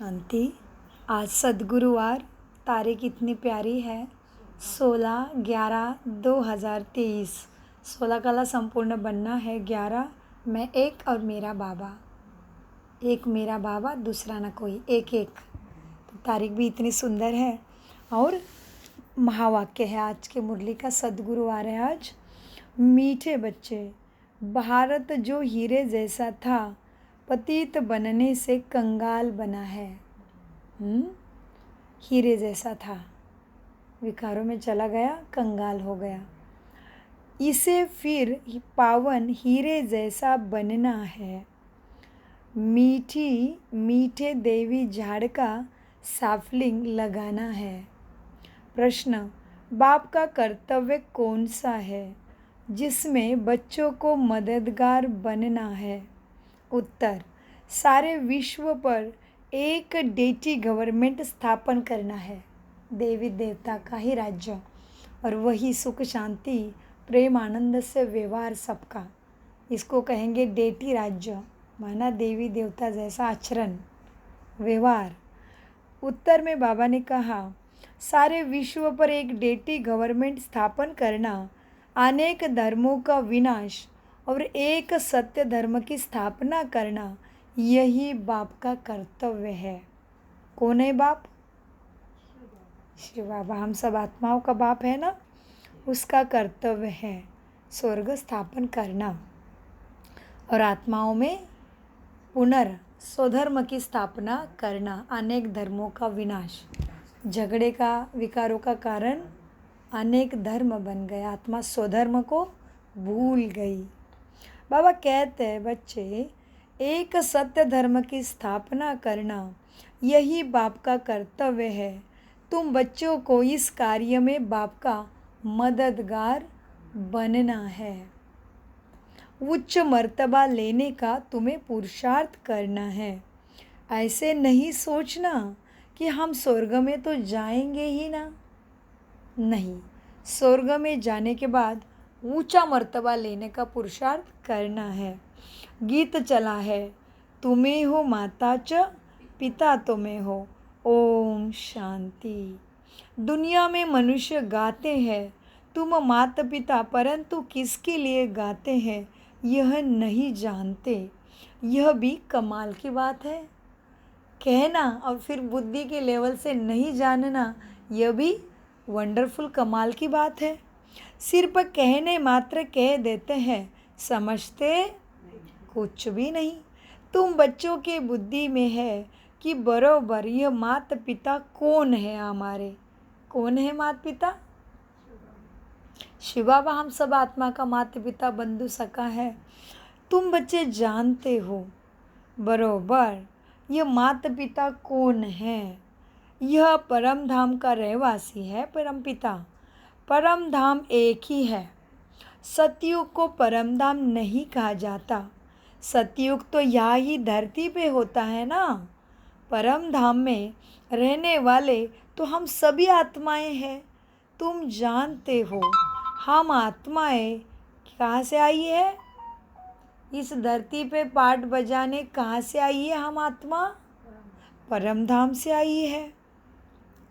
शांति। आज सद्गुरुवार, तारीख इतनी प्यारी है 16/11/2023। 16 कला संपूर्ण बनना है। 11 मैं एक और मेरा बाबा, एक मेरा बाबा दूसरा ना कोई, एक एक। तो तारीख भी इतनी सुंदर है और महावाक्य है आज के मुरली का। सद्गुरुवार है आज। मीठे बच्चे, भारत जो हीरे जैसा था, पतित बनने से कंगाल बना है। हीरे जैसा था, विकारों में चला गया, कंगाल हो गया। इसे फिर पावन हीरे जैसा बनना है। मीठे देवी झाड़ का साफलिंग लगाना है। प्रश्न, बाप का कर्तव्य कौन सा है जिसमें बच्चों को मददगार बनना है? उत्तर, सारे विश्व पर एक डेटी गवर्नमेंट स्थापन करना है, देवी देवता का ही राज्य, और वही सुख शांति प्रेम आनंद से व्यवहार सबका, इसको कहेंगे डेटी राज्य, माना देवी देवता जैसा आचरण व्यवहार। उत्तर में बाबा ने कहा, सारे विश्व पर एक डेटी गवर्नमेंट स्थापन करना, अनेक धर्मों का विनाश और एक सत्य धर्म की स्थापना करना, यही बाप का कर्तव्य है। कौन है बाप? शिव बाबा। हम सब आत्माओं का बाप है ना, उसका कर्तव्य है स्वर्ग स्थापन करना और आत्माओं में स्वधर्म की स्थापना करना, अनेक धर्मों का विनाश। झगड़े का, विकारों का कारण अनेक धर्म बन गए, आत्मा स्वधर्म को भूल गई। बाबा कहते हैं, बच्चे, एक सत्य धर्म की स्थापना करना यही बाप का कर्तव्य है। तुम बच्चों को इस कार्य में बाप का मददगार बनना है। उच्च मर्तबा लेने का तुम्हें पुरुषार्थ करना है। ऐसे नहीं सोचना कि हम स्वर्ग में तो जाएंगे ही ना। नहीं, स्वर्ग में जाने के बाद ऊंचा मर्तबा लेने का पुरुषार्थ करना है। गीत चला है, तुम्हें हो माता च पिता तुम्हें हो, ओम शांति। दुनिया में मनुष्य गाते हैं तुम माता पिता, परंतु किसके लिए गाते हैं यह नहीं जानते। यह भी कमाल की बात है। कहना और फिर बुद्धि के लेवल से नहीं जानना, यह भी वंडरफुल कमाल की बात है। सिर्फ कहने मात्र कह देते हैं, समझते कुछ भी नहीं। तुम बच्चों के बुद्धि में है कि बरोबर यह माता पिता कौन है हमारे। कौन है माता पिता? शिव बाबा हम सब आत्मा का माता पिता बंधु सखा है। तुम बच्चे जानते हो बरोबर यह माता पिता कौन है। यह परम धाम का रहवासी है, परम पिता। परम धाम एक ही है। सतयुग को परम धाम नहीं कहा जाता। सतयुग तो यहाँ ही धरती पे होता है ना। परम धाम में रहने वाले तो हम सभी आत्माएं हैं। तुम जानते हो हम आत्माएं कहाँ से आई है? इस धरती पे पाठ बजाने कहाँ से आई है? हम आत्मा परम धाम से आई है।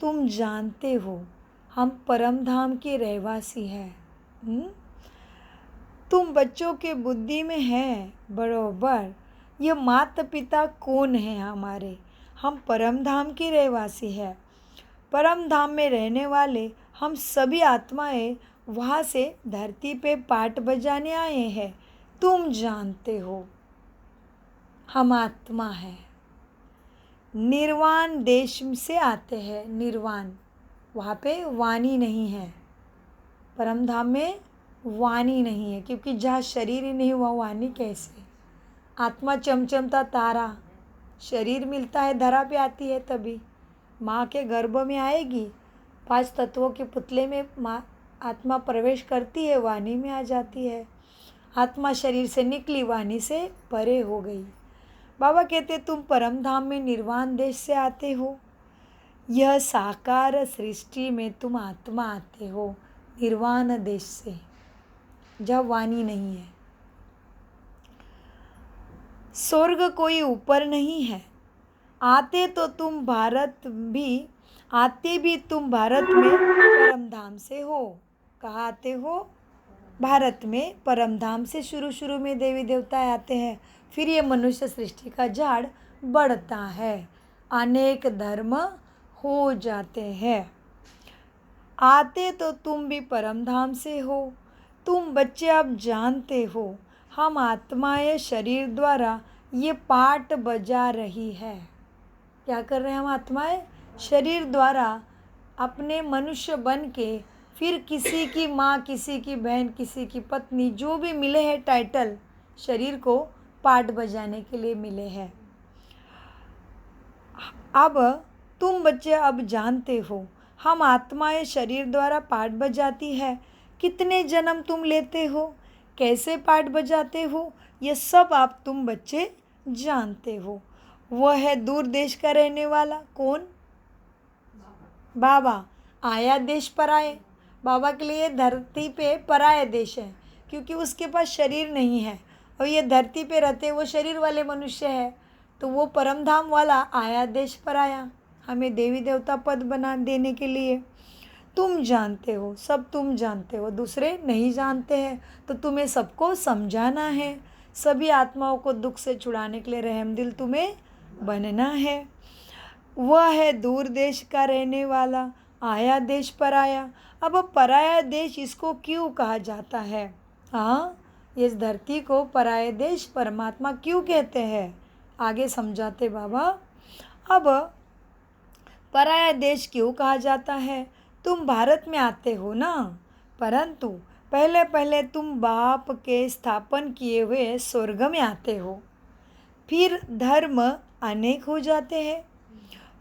तुम जानते हो हम परम धाम के रहवासी हैं। तुम बच्चों के बुद्धि में है बरोबर ये माता पिता कौन है हमारे। हम परम धाम के रहवासी हैं। परम धाम में रहने वाले हम सभी आत्माएं वहाँ से धरती पे पाठ बजाने आए हैं। तुम जानते हो हम आत्मा है। निर्वाण देश से आते हैं। निर्वाण, वहाँ पे वाणी नहीं है। परम धाम में वाणी नहीं है, क्योंकि जहाँ शरीर ही नहीं हुआ वाणी कैसे? आत्मा चमचमता तारा, शरीर मिलता है धरा पे आती है, तभी माँ के गर्भ में आएगी, 5 तत्वों के पुतले में माँ आत्मा प्रवेश करती है, वाणी में आ जाती है। आत्मा शरीर से निकली, वाणी से परे हो गई। बाबा कहते तुम परम धाम में निर्वाण देश से आते हो। यह साकार सृष्टि में तुम आत्मा आते हो निर्वाण देश से, जहाँ वाणी नहीं है। स्वर्ग कोई ऊपर नहीं है, आते भी तुम भारत में परम धाम से हो। कहाँ आते हो? भारत में परम धाम से शुरू में देवी देवता आते हैं। फिर ये मनुष्य सृष्टि का झाड़ बढ़ता है, अनेक धर्म हो जाते हैं। आते तो तुम भी परम धाम से हो। तुम बच्चे अब जानते हो, हम आत्माएं शरीर द्वारा ये पाठ बजा रही है। क्या कर रहे हैं हम आत्माएं? शरीर द्वारा अपने मनुष्य बन के फिर किसी की माँ, किसी की बहन, किसी की पत्नी, जो भी मिले हैं टाइटल, शरीर को पाठ बजाने के लिए मिले हैं। अब तुम बच्चे अब जानते हो, हम आत्माएं शरीर द्वारा पाठ बजाती है। कितने जन्म तुम लेते हो, कैसे पाठ बजाते हो, ये सब आप तुम बच्चे जानते हो। वह है दूर देश का रहने वाला। कौन? बाबा। आया देश पराये। बाबा के लिए धरती पे पराया देश है, क्योंकि उसके पास शरीर नहीं है और ये धरती पे रहते वो शरीर वाले मनुष्य है। तो वो परम धाम वाला आया देश पराया, हमें देवी देवता पद बना देने के लिए। तुम जानते हो, सब तुम जानते हो, दूसरे नहीं जानते हैं। तो तुम्हें सबको समझाना है। सभी आत्माओं को दुख से छुड़ाने के लिए रहमदिल तुम्हें बनना है। वह है दूर देश का रहने वाला, आया देश पराया। अब पराया देश इसको क्यों कहा जाता है? हाँ, इस धरती को पराया देश परमात्मा क्यों कहते हैं, आगे समझाते बाबा। अब पराया देश क्यों कहा जाता है? तुम भारत में आते हो ना, परंतु पहले पहले तुम बाप के स्थापन किए हुए स्वर्ग में आते हो। फिर धर्म अनेक हो जाते हैं।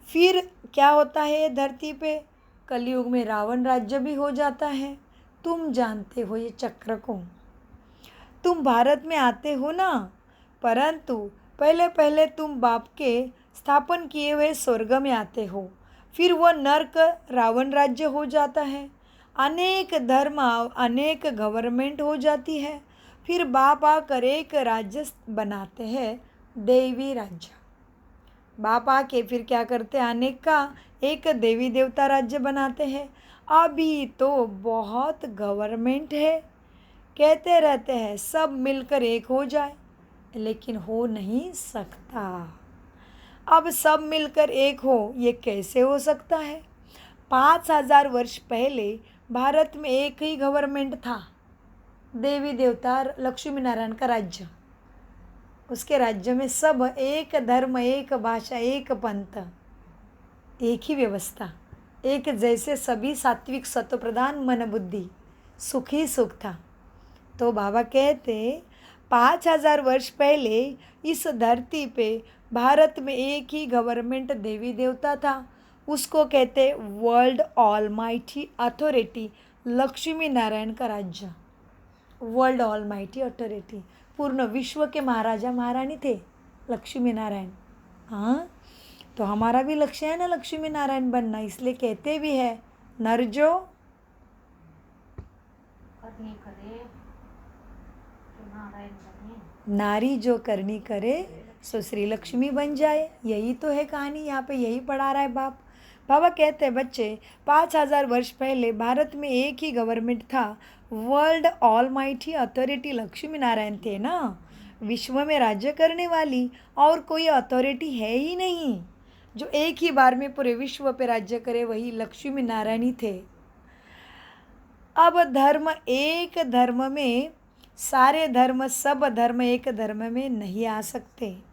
फिर क्या होता है धरती पे? कलयुग में रावण राज्य भी हो जाता है। तुम जानते हो ये चक्र को। तुम भारत में आते हो ना, परंतु पहले पहले तुम बाप के स्थापन किए हुए स्वर्ग में आते हो। फिर वह नर्क रावण राज्य हो जाता है। अनेक धर्म, अनेक गवर्नमेंट हो जाती है। फिर बाप आकर एक राज्य बनाते हैं, देवी राज्य। बाप आके फिर क्या करते हैं? अनेक का एक देवी देवता राज्य बनाते हैं। अभी तो बहुत गवर्नमेंट है, कहते रहते हैं सब मिलकर एक हो जाए, लेकिन हो नहीं सकता। अब सब मिलकर एक हो, ये कैसे हो सकता है? 5000 वर्ष पहले भारत में एक ही गवर्नमेंट था, देवी देवता लक्ष्मी नारायण का राज्य। उसके राज्य में सब एक धर्म, एक भाषा, एक पंथ, एक ही व्यवस्था, एक जैसे सभी सात्विक सत्व प्रधान मन बुद्धि, सुख ही सुख था। तो बाबा कहते 5000 वर्ष पहले इस धरती पे भारत में एक ही गवर्नमेंट देवी देवता था। उसको कहते world almighty authority, Lakshmi Narayan का राज्य। वर्ल्ड ऑलमाइटी अथॉरिटी, पूर्ण विश्व के महाराजा महारानी थे लक्ष्मी नारायण। हाँ, तो हमारा भी लक्ष्य है ना लक्ष्मी नारायण बनना, इसलिए कहते भी है नर जो करनी करे तो नारायण बने, नारी जो करनी करे सो श्री लक्ष्मी बन जाए। यही तो है कहानी, यहाँ पे यही पढ़ा रहा है बाप। बाबा कहते हैं बच्चे 5000 वर्ष पहले भारत में एक ही गवर्नमेंट था, world almighty authority Lakshmi Narayan थे ना। विश्व में राज्य करने वाली और कोई अथॉरिटी है ही नहीं जो एक ही बार में पूरे विश्व पे राज्य करे, वही लक्ष्मी नारायण ही थे। अब धर्म एक धर्म में, सारे धर्म सब धर्म एक धर्म में नहीं आ सकते।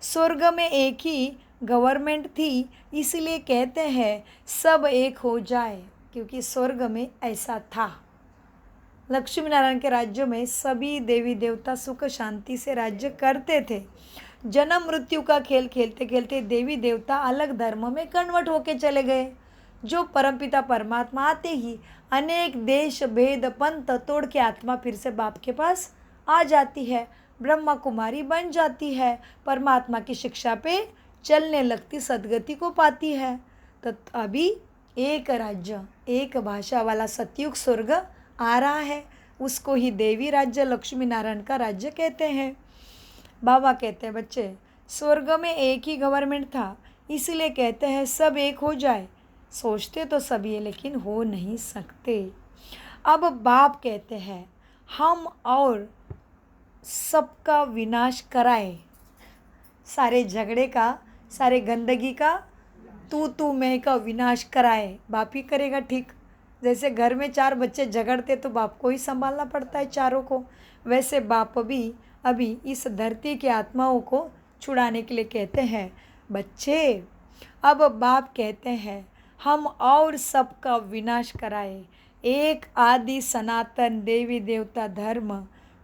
स्वर्ग में एक ही गवर्नमेंट थी, इसलिए कहते हैं सब एक हो जाए, क्योंकि स्वर्ग में ऐसा था। लक्ष्मी नारायण के राज्यों में सभी देवी देवता सुख शांति से राज्य करते थे। जन्म मृत्यु का खेल खेलते खेलते देवी देवता अलग धर्म में कन्वर्ट होके चले गए। जो परमपिता परमात्मा आते ही अनेक देश भेद पंथ तोड़ के आत्मा फिर से बाप के पास आ जाती है, ब्रह्मा कुमारी बन जाती है, परमात्मा की शिक्षा पे चलने लगती, सदगति को पाती है। तो अभी एक राज्य एक भाषा वाला सतयुग स्वर्ग आ रहा है, उसको ही देवी राज्य लक्ष्मी नारायण का राज्य कहते हैं। बाबा कहते हैं बच्चे स्वर्ग में एक ही गवर्नमेंट था, इसलिए कहते हैं सब एक हो जाए। सोचते तो सभी है लेकिन हो नहीं सकते। अब बाप कहते हैं हम और सबका विनाश कराए, सारे झगड़े का, सारे गंदगी का, तू मैं का विनाश कराए। बाप ही करेगा ठीक। जैसे घर में 4 बच्चे झगड़ते तो बाप को ही संभालना पड़ता है चारों को, वैसे बाप भी अभी इस धरती की आत्माओं को छुड़ाने के लिए कहते हैं बच्चे। अब बाप कहते हैं हम और सबका विनाश कराए, एक आदि सनातन देवी देवता धर्म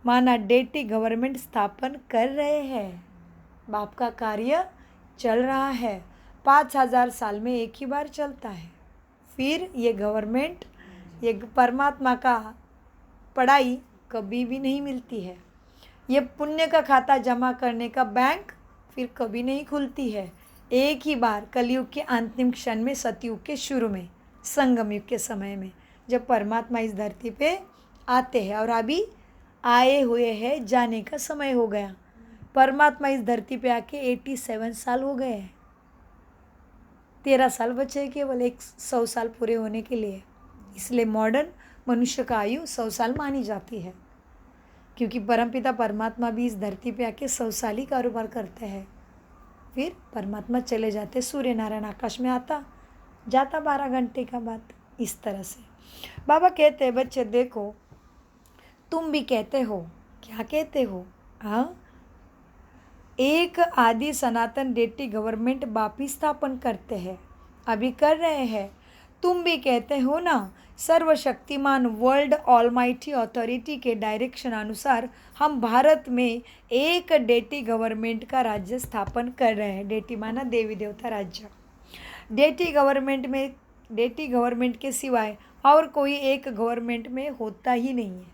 माना डेटी गवर्नमेंट स्थापन कर रहे हैं। बाप का कार्य चल रहा है, 5000 साल में एक ही बार चलता है। फिर ये गवर्नमेंट, ये परमात्मा का पढ़ाई कभी भी नहीं मिलती है। ये पुण्य का खाता जमा करने का बैंक फिर कभी नहीं खुलती है। एक ही बार कलयुग के अंतिम क्षण में, सतयुग के शुरू में, संगम युग के समय में, जब परमात्मा इस धरती पे आते हैं। और अभी आए हुए हैं, जाने का समय हो गया। परमात्मा इस धरती पे आके 87 साल हो गए हैं। 13 साल बचे केवल 100 साल पूरे होने के लिए। इसलिए मॉडर्न मनुष्य का आयु 100 साल मानी जाती है, क्योंकि परमपिता परमात्मा भी इस धरती पे आके 100 साल ही कारोबार करते हैं। फिर परमात्मा चले जाते, सूर्य नारायण आकाश में आता जाता 12 घंटे का बाद। इस तरह से बाबा कहते हैं बच्चे देखो, तुम भी कहते हो, क्या कहते हो? हाँ, एक आदि सनातन डेटी गवर्नमेंट वापिस स्थापन करते हैं, अभी कर रहे हैं। तुम भी कहते हो ना, सर्वशक्तिमान वर्ल्ड ऑलमाइटी अथॉरिटी के डायरेक्शन अनुसार हम भारत में एक डेटी गवर्नमेंट का राज्य स्थापन कर रहे हैं। डेटी माना देवी देवता राज्य। डेटी गवर्नमेंट के सिवाय और कोई एक गवर्नमेंट में होता ही नहीं है।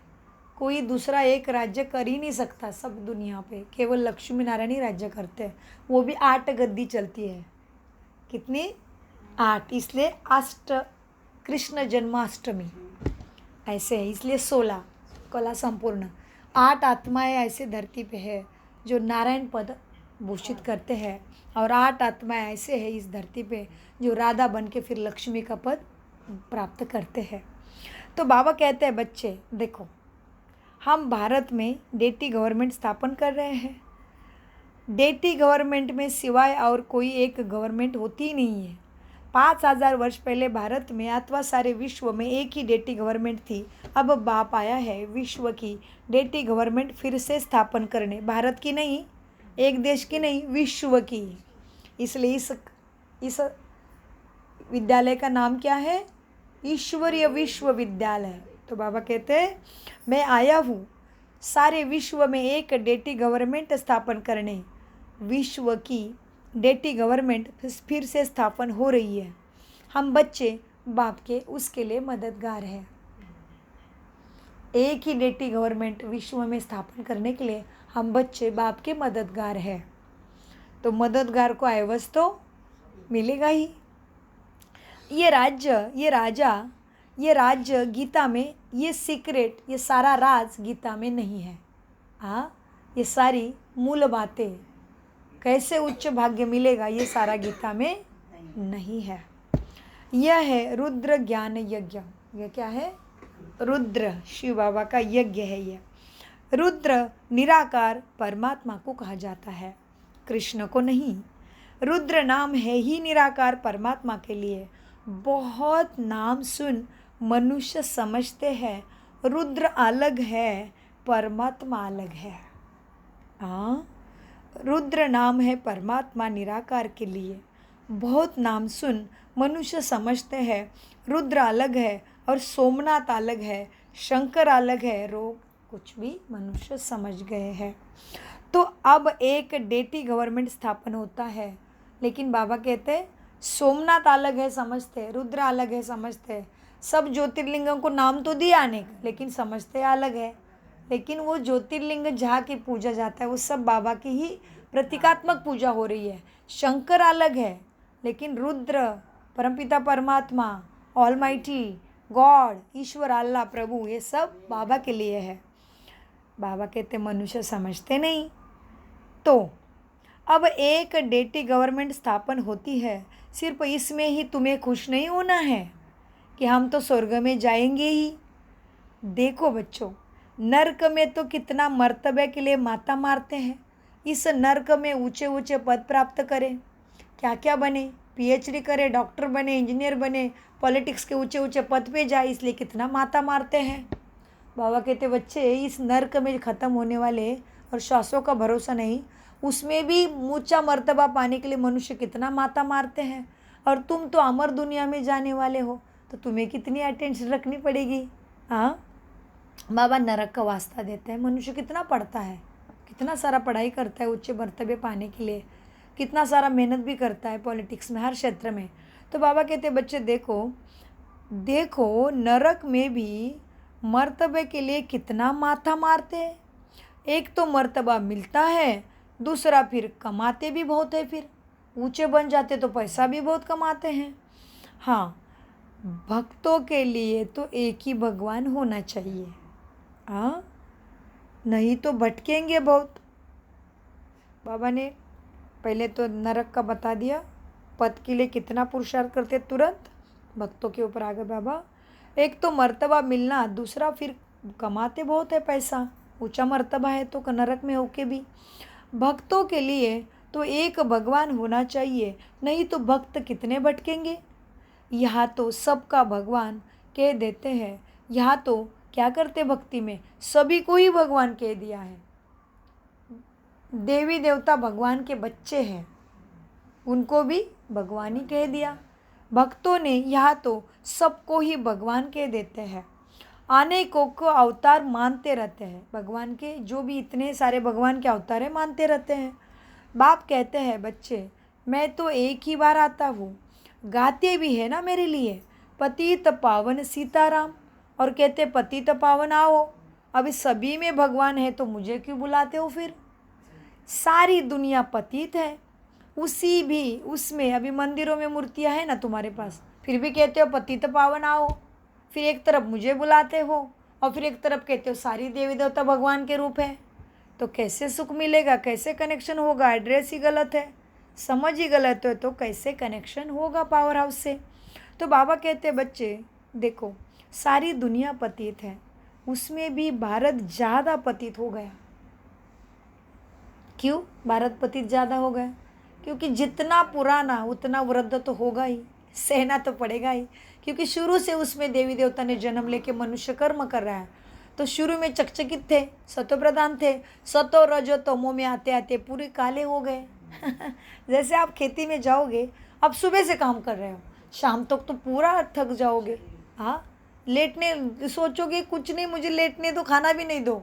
कोई दूसरा एक राज्य कर ही नहीं सकता सब दुनिया पे। केवल लक्ष्मी नारायण ही राज्य करते हैं, वो भी 8 गद्दी चलती है। कितनी? 8। इसलिए अष्ट कृष्ण जन्माष्टमी ऐसे है, इसलिए 16 कला संपूर्ण 8 आत्माएं ऐसे धरती पे है जो नारायण पद भूषित करते हैं, और 8 आत्माएं ऐसे है इस धरती पे जो राधा बन के फिर लक्ष्मी का पद प्राप्त करते हैं। तो बाबा कहते हैं बच्चे देखो, हम भारत में डेटी गवर्नमेंट स्थापन कर रहे हैं। डेटी गवर्नमेंट में सिवाय और कोई एक गवर्नमेंट होती ही नहीं है। 5000 वर्ष पहले भारत में अथवा सारे विश्व में एक ही डेटी गवर्नमेंट थी। अब बाप आया है विश्व की डेटी गवर्नमेंट फिर से स्थापन करने, भारत की नहीं, एक देश की नहीं, विश्व की। इसलिए इस विद्यालय का नाम क्या है? ईश्वरीय विश्वविद्यालय। तो बाबा कहते हैं मैं आया हूँ सारे विश्व में एक डेटी गवर्नमेंट स्थापन करने। विश्व की डेटी गवर्नमेंट फिर से स्थापन हो रही है। हम बच्चे बाप के उसके लिए मददगार हैं। एक ही डेटी गवर्नमेंट विश्व में स्थापन करने के लिए हम बच्चे बाप के मददगार हैं। तो मददगार को आयवज तो मिलेगा ही। ये राज्य गीता में, ये सीक्रेट, ये सारा राज गीता में नहीं है। हाँ, ये सारी मूल बातें कैसे उच्च भाग्य मिलेगा ये सारा गीता में नहीं है। यह है रुद्र ज्ञान यज्ञ। यह क्या है? रुद्र शिव बाबा का यज्ञ है। यह रुद्र निराकार परमात्मा को कहा जाता है, कृष्ण को नहीं। रुद्र नाम है ही निराकार परमात्मा के लिए। बहुत नाम सुन मनुष्य समझते हैं रुद्र अलग है, परमात्मा अलग है। हाँ, रुद्र नाम है परमात्मा निराकार के लिए। बहुत नाम सुन मनुष्य समझते हैं रुद्र अलग है और सोमनाथ अलग है, शंकर अलग है। रोग कुछ भी मनुष्य समझ गए हैं। तो अब एक डेटी गवर्नमेंट स्थापन होता है, लेकिन बाबा कहते हैं सोमनाथ अलग है समझते, रुद्र अलग है समझते। सब ज्योतिर्लिंगों को नाम तो दिया अनेक, लेकिन समझते अलग है। लेकिन वो ज्योतिर्लिंग जहाँ की पूजा जाता है वो सब बाबा की ही प्रतीकात्मक पूजा हो रही है। शंकर अलग है, लेकिन रुद्र, परमपिता परमात्मा, ऑलमाइटी गॉड, ईश्वर अल्लाह प्रभु, ये सब बाबा के लिए है। बाबा कहते मनुष्य समझते नहीं। तो अब एक डेटी गवर्नमेंट स्थापन होती है, सिर्फ इसमें ही तुम्हें खुश नहीं होना है कि हम तो स्वर्ग में जाएंगे ही। देखो बच्चों, नर्क में तो कितना मर्तबे के लिए माता मारते हैं। इस नर्क में ऊंचे ऊंचे पद प्राप्त करें, क्या क्या बने, पीएचडी करे, डॉक्टर बने, इंजीनियर बने, पॉलिटिक्स के ऊंचे ऊंचे पद पे जाए, इसलिए कितना माता मारते हैं। बाबा कहते बच्चे, इस नर्क में ख़त्म होने वाले और श्वासों का भरोसा नहीं, उसमें भी ऊंचा मर्तबा पाने के लिए मनुष्य कितना माता मारते हैं। और तुम तो अमर दुनिया में जाने वाले हो, तो तुम्हें कितनी अटेंशन रखनी पड़ेगी। हाँ, बाबा नरक का वास्ता देते हैं। मनुष्य कितना पढ़ता है, कितना सारा पढ़ाई करता है ऊंचे मर्तबे पाने के लिए, कितना सारा मेहनत भी करता है पॉलिटिक्स में, हर क्षेत्र में। तो बाबा कहते बच्चे देखो देखो, नरक में भी मर्तबे के लिए कितना माथा मारते हैं। एक तो मर्तबा मिलता है, दूसरा फिर कमाते भी बहुत है, फिर ऊंचे बन जाते तो पैसा भी बहुत कमाते हैं। हाँ, भक्तों के लिए तो एक ही भगवान होना चाहिए। हाँ, नहीं तो भटकेंगे बहुत। बाबा ने पहले तो नरक का बता दिया, पद के लिए कितना पुरुषार्थ करते, तुरंत भक्तों के ऊपर आ गए बाबा। एक तो मर्तबा मिलना, दूसरा फिर कमाते बहुत है पैसा, ऊंचा मर्तबा है तो नरक में होके भी। भक्तों के लिए तो एक भगवान होना चाहिए, नहीं तो भक्त कितने भटकेंगे। यहाँ तो सबका भगवान कह देते हैं, यहाँ तो क्या करते भक्ति में, सभी को ही भगवान कह दिया है। देवी देवता भगवान के बच्चे हैं, उनको भी भगवान ही कह दिया। भक्तों ने यहाँ तो सबको ही भगवान कह देते हैं, अनेकों को अवतार मानते रहते हैं भगवान के, जो भी इतने सारे भगवान के अवतार है मानते रहते हैं। बाप कहते हैं बच्चे, मैं तो एक ही बार आता हूँ, गाते भी है ना मेरे लिए, पतित पावन सीताराम, और कहते पतित पावन आओ। अभी सभी में भगवान है तो मुझे क्यों बुलाते हो फिर। सारी दुनिया पतित है, उसमें अभी मंदिरों में मूर्तियां हैं ना तुम्हारे पास, फिर भी कहते हो पतित पावन आओ। फिर एक तरफ मुझे बुलाते हो और फिर एक तरफ कहते हो सारी देवी देवता भगवान के रूप है। तो कैसे सुख मिलेगा, कैसे कनेक्शन होगा। एड्रेस ही गलत है, समझ ही गलत है, तो कैसे कनेक्शन होगा पावर हाउस से। तो बाबा कहते बच्चे देखो, सारी दुनिया पतित है, उसमें भी भारत ज़्यादा पतित हो गया। क्यों भारत पतित ज़्यादा हो गया? क्योंकि जितना पुराना उतना वृद्ध तो होगा ही, सहना तो पड़ेगा ही, क्योंकि शुरू से उसमें देवी देवता ने जन्म लेके मनुष्य कर्म कर रहा है। तो शुरू में चकचकित थे, सतो प्रधान थे, सतो रजो तमो में आते आते पूरे काले हो गए। जैसे आप खेती में जाओगे, अब सुबह से काम कर रहे हो, शाम तक तो पूरा थक जाओगे। हाँ, लेटने सोचोगे कुछ नहीं, मुझे लेटने दो, खाना भी नहीं दो,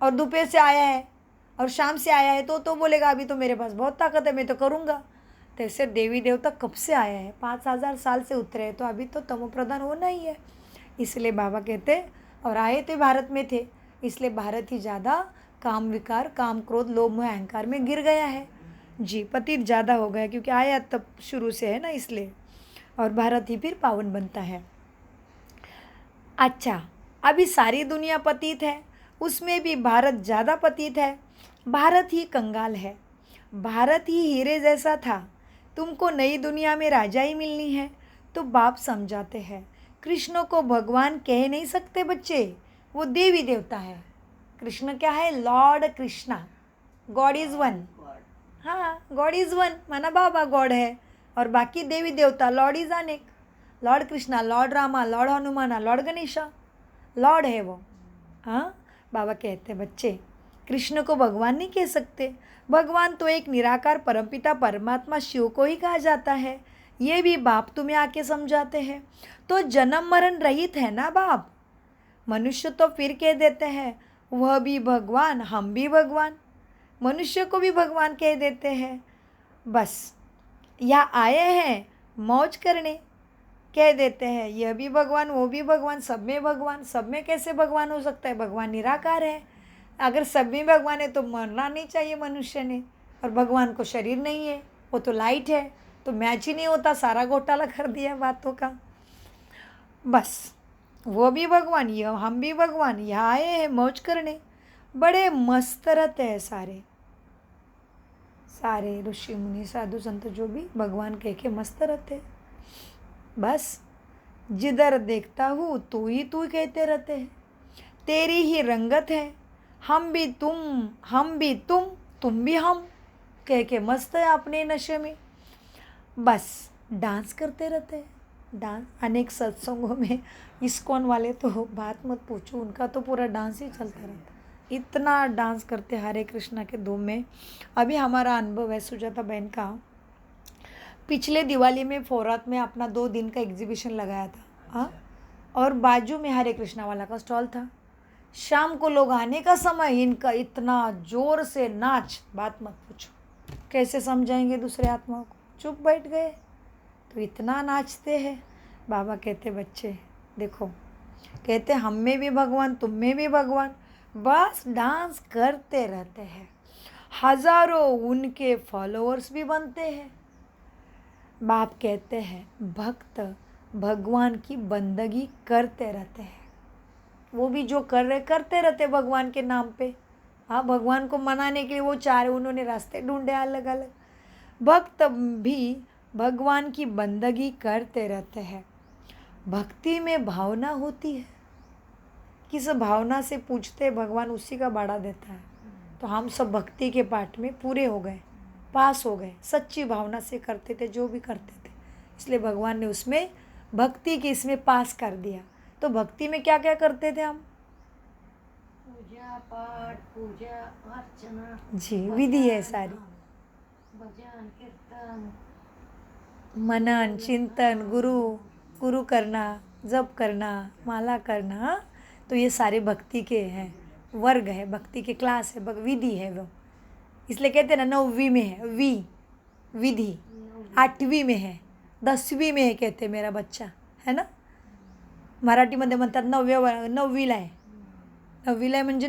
और दोपहर से आया है और शाम से आया है तो बोलेगा अभी तो मेरे पास बहुत ताकत है, मैं तो करूँगा। तो ऐसे देवी देवता कब से आया है, 5000 साल से उतरे हैं, तो अभी तो तमो प्रधान होना ही है। इसलिए बाबा कहते, और आए तो भारत में थे, इसलिए भारत ही ज़्यादा काम विकार, काम क्रोध, लोभ मोह अहंकार में गिर गया है जी, पतित ज़्यादा हो गया, क्योंकि आया तब शुरू से है ना, इसलिए। और भारत ही फिर पावन बनता है। अच्छा, अभी सारी दुनिया पतित है, उसमें भी भारत ज़्यादा पतित है। भारत ही कंगाल है, भारत ही हीरे जैसा था, तुमको नई दुनिया में राजा ही मिलनी है। तो बाप समझाते हैं, कृष्ण को भगवान कह नहीं सकते बच्चे, वो देवी देवता है। कृष्ण क्या है? Lord Krishna, God is one. हाँ, गॉड इज़ वन माना बाबा गॉड है, और बाकी देवी देवता लॉर्ड इज़ अनेक। Lord Krishna, Lord Rama, Lord Hanumana, Lord Ganesha, Lord है वो। हाँ, बाबा कहते बच्चे, कृष्ण को भगवान नहीं कह सकते, भगवान तो एक निराकार परमपिता परमात्मा शिव को ही कहा जाता है। ये भी बाप तुम्हें आके समझाते हैं। तो जन्म मरण रहित है ना बाप। मनुष्य तो फिर कह देते हैं वह भी भगवान, हम भी भगवान, मनुष्य को भी भगवान कह देते हैं। बस यहाँ आए हैं मौज करने, कह देते हैं यह भी भगवान, वो भी भगवान, सब में भगवान। सब में कैसे भगवान हो सकता है? भगवान निराकार है। अगर सब में भगवान है तो मरना नहीं चाहिए मनुष्य ने, और भगवान को शरीर नहीं है, वो तो लाइट है, तो मैच ही नहीं होता। सारा घोटाला कर दिया बातों का। बस वो भी भगवान, यह हम भी भगवान, यहाँ आए हैं मौज करने। बड़े मस्त रहते हैं सारे, सारे ऋषि मुनि साधु संत जो भी भगवान कह के मस्त रहते, बस जिधर देखता हूँ तू ही कहते रहते हैं, तेरी ही रंगत है, हम भी तुम भी हम कह के मस्त है अपने नशे में, बस डांस करते रहते हैं। डांस अनेक सत्संगों में इस्कॉन वाले तो बात मत पूछो, उनका तो पूरा डांस ही चलता रहता, इतना डांस करते हरे कृष्णा के धूम में। अभी हमारा अनुभव है सुजाता बहन का, पिछले दिवाली में फोरात में अपना 2 दिन का एग्जीबिशन लगाया था, हाँ, और बाजू में हरे कृष्णा वाला का स्टॉल था। शाम को लोग आने का समय इनका इतना जोर से नाच, बात मत पूछो, कैसे समझाएंगे दूसरे आत्माओं को, चुप बैठ गए, तो इतना नाचते हैं। बाबा कहते बच्चे देखो, कहते हम में भी भगवान, तुम में भी भगवान, बस डांस करते रहते हैं, हजारों उनके फॉलोअर्स भी बनते हैं। बाप कहते हैं भक्त भगवान की बंदगी करते रहते हैं, वो भी जो करते रहते भगवान के नाम पे, हाँ, भगवान को मनाने के लिए वो चाहे उन्होंने रास्ते ढूंढे अलग अलग, भक्त भी भगवान की बंदगी करते रहते हैं। भक्ति में भावना होती है, किस भावना से पूछते भगवान उसी का बाड़ा देता है। तो हम सब भक्ति के पाठ में पूरे हो गए, पास हो गए, सच्ची भावना से करते थे जो भी करते थे, इसलिए भगवान ने उसमें भक्ति के इसमें पास कर दिया। तो भक्ति में क्या क्या करते थे हम? पूजा पाठ, पूजा अर्चना जी, विधि है सारी, भजन कीर्तन, मनन चिंतन, गुरु करना, जप करना, माला करना, तो ये सारे भक्ति के हैं, वर्ग है, भक्ति के क्लास है, विधि है वो, इसलिए कहते हैं ना 9वीं में है विधि, 8वीं में है, 10वीं में है, कहते मेरा बच्चा है ना, मराठीमध्ये म्हणतात 9वीला आहे, 9वीला आहे म्हणजे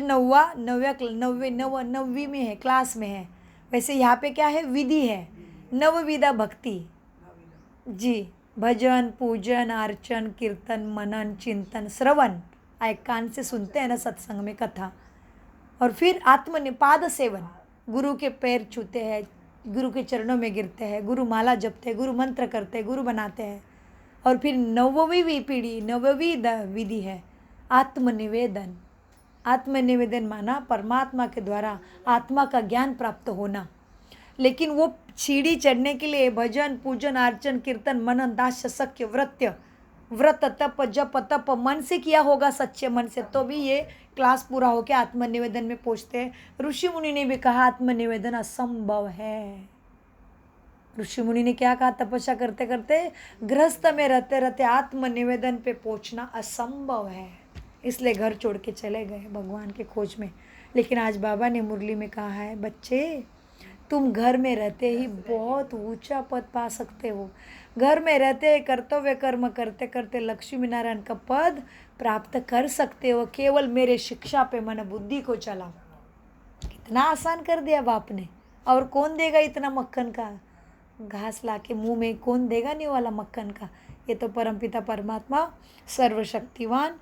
9वीं में है, क्लास में है। वैसे यहाँ पे क्या है, विधि है, नवविधा भक्ति जी, भजन पूजन अर्चन कीर्तन मनन चिंतन श्रवण, आए कान से सुनते हैं ना सत्संग में कथा, और फिर पाद सेवन, गुरु के पैर छूते हैं, गुरु के चरणों में गिरते हैं, गुरु माला जपते हैं, गुरु मंत्र करते हैं, गुरु बनाते हैं, और फिर 9वीं पीढ़ी 9वीं विधि है आत्मनिवेदन। आत्मनिवेदन माना परमात्मा के द्वारा आत्मा का ज्ञान प्राप्त होना, लेकिन वो सीढ़ी चढ़ने के लिए भजन पूजन अर्चन कीर्तन मनन दास्य सख्य व्रत तप जप तप मन से किया होगा, सच्चे मन से, तो भी ये क्लास पूरा होकर आत्मनिवेदन में पहुँचते हैं। ऋषि मुनि ने भी कहा आत्मनिवेदन असंभव है। ऋषि मुनि ने क्या कहा, तपस्या करते करते गृहस्थ में रहते रहते आत्मनिवेदन पे पहुँचना असंभव है, इसलिए घर छोड़ के चले गए भगवान के खोज में। लेकिन आज बाबा ने मुरली में कहा है, बच्चे तुम घर में रहते ही बहुत ऊंचा पद पा सकते हो, घर में रहते कर्तव्य कर्म करते करते लक्ष्मी नारायण का पद प्राप्त कर सकते हो, केवल मेरे शिक्षा पे मन बुद्धि को चलाओ। कितना आसान कर दिया बाप ने, और कौन देगा इतना मक्खन का घास ला के मुँह में, कौन देगा नहीं वाला मक्खन का, ये तो परमपिता परमात्मा सर्वशक्तिवान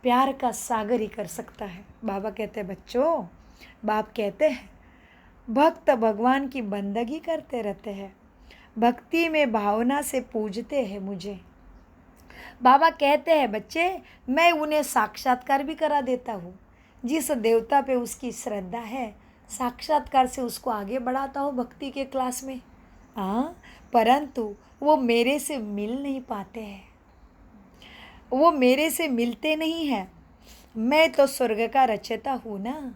प्यार का सागर ही कर सकता है। बाबा कहते हैं बच्चों, बाप कहते हैं भक्त भगवान की बंदगी करते रहते हैं, भक्ति में भावना से पूजते हैं मुझे। बाबा कहते हैं बच्चे, मैं उन्हें साक्षात्कार भी करा देता हूँ, जिस देवता पे उसकी श्रद्धा है साक्षात्कार से उसको आगे बढ़ाता हूँ भक्ति के क्लास में, हाँ, परंतु वो मेरे से मिल नहीं पाते हैं, वो मेरे से मिलते नहीं हैं। मैं तो स्वर्ग का रचयिता हूँ ना,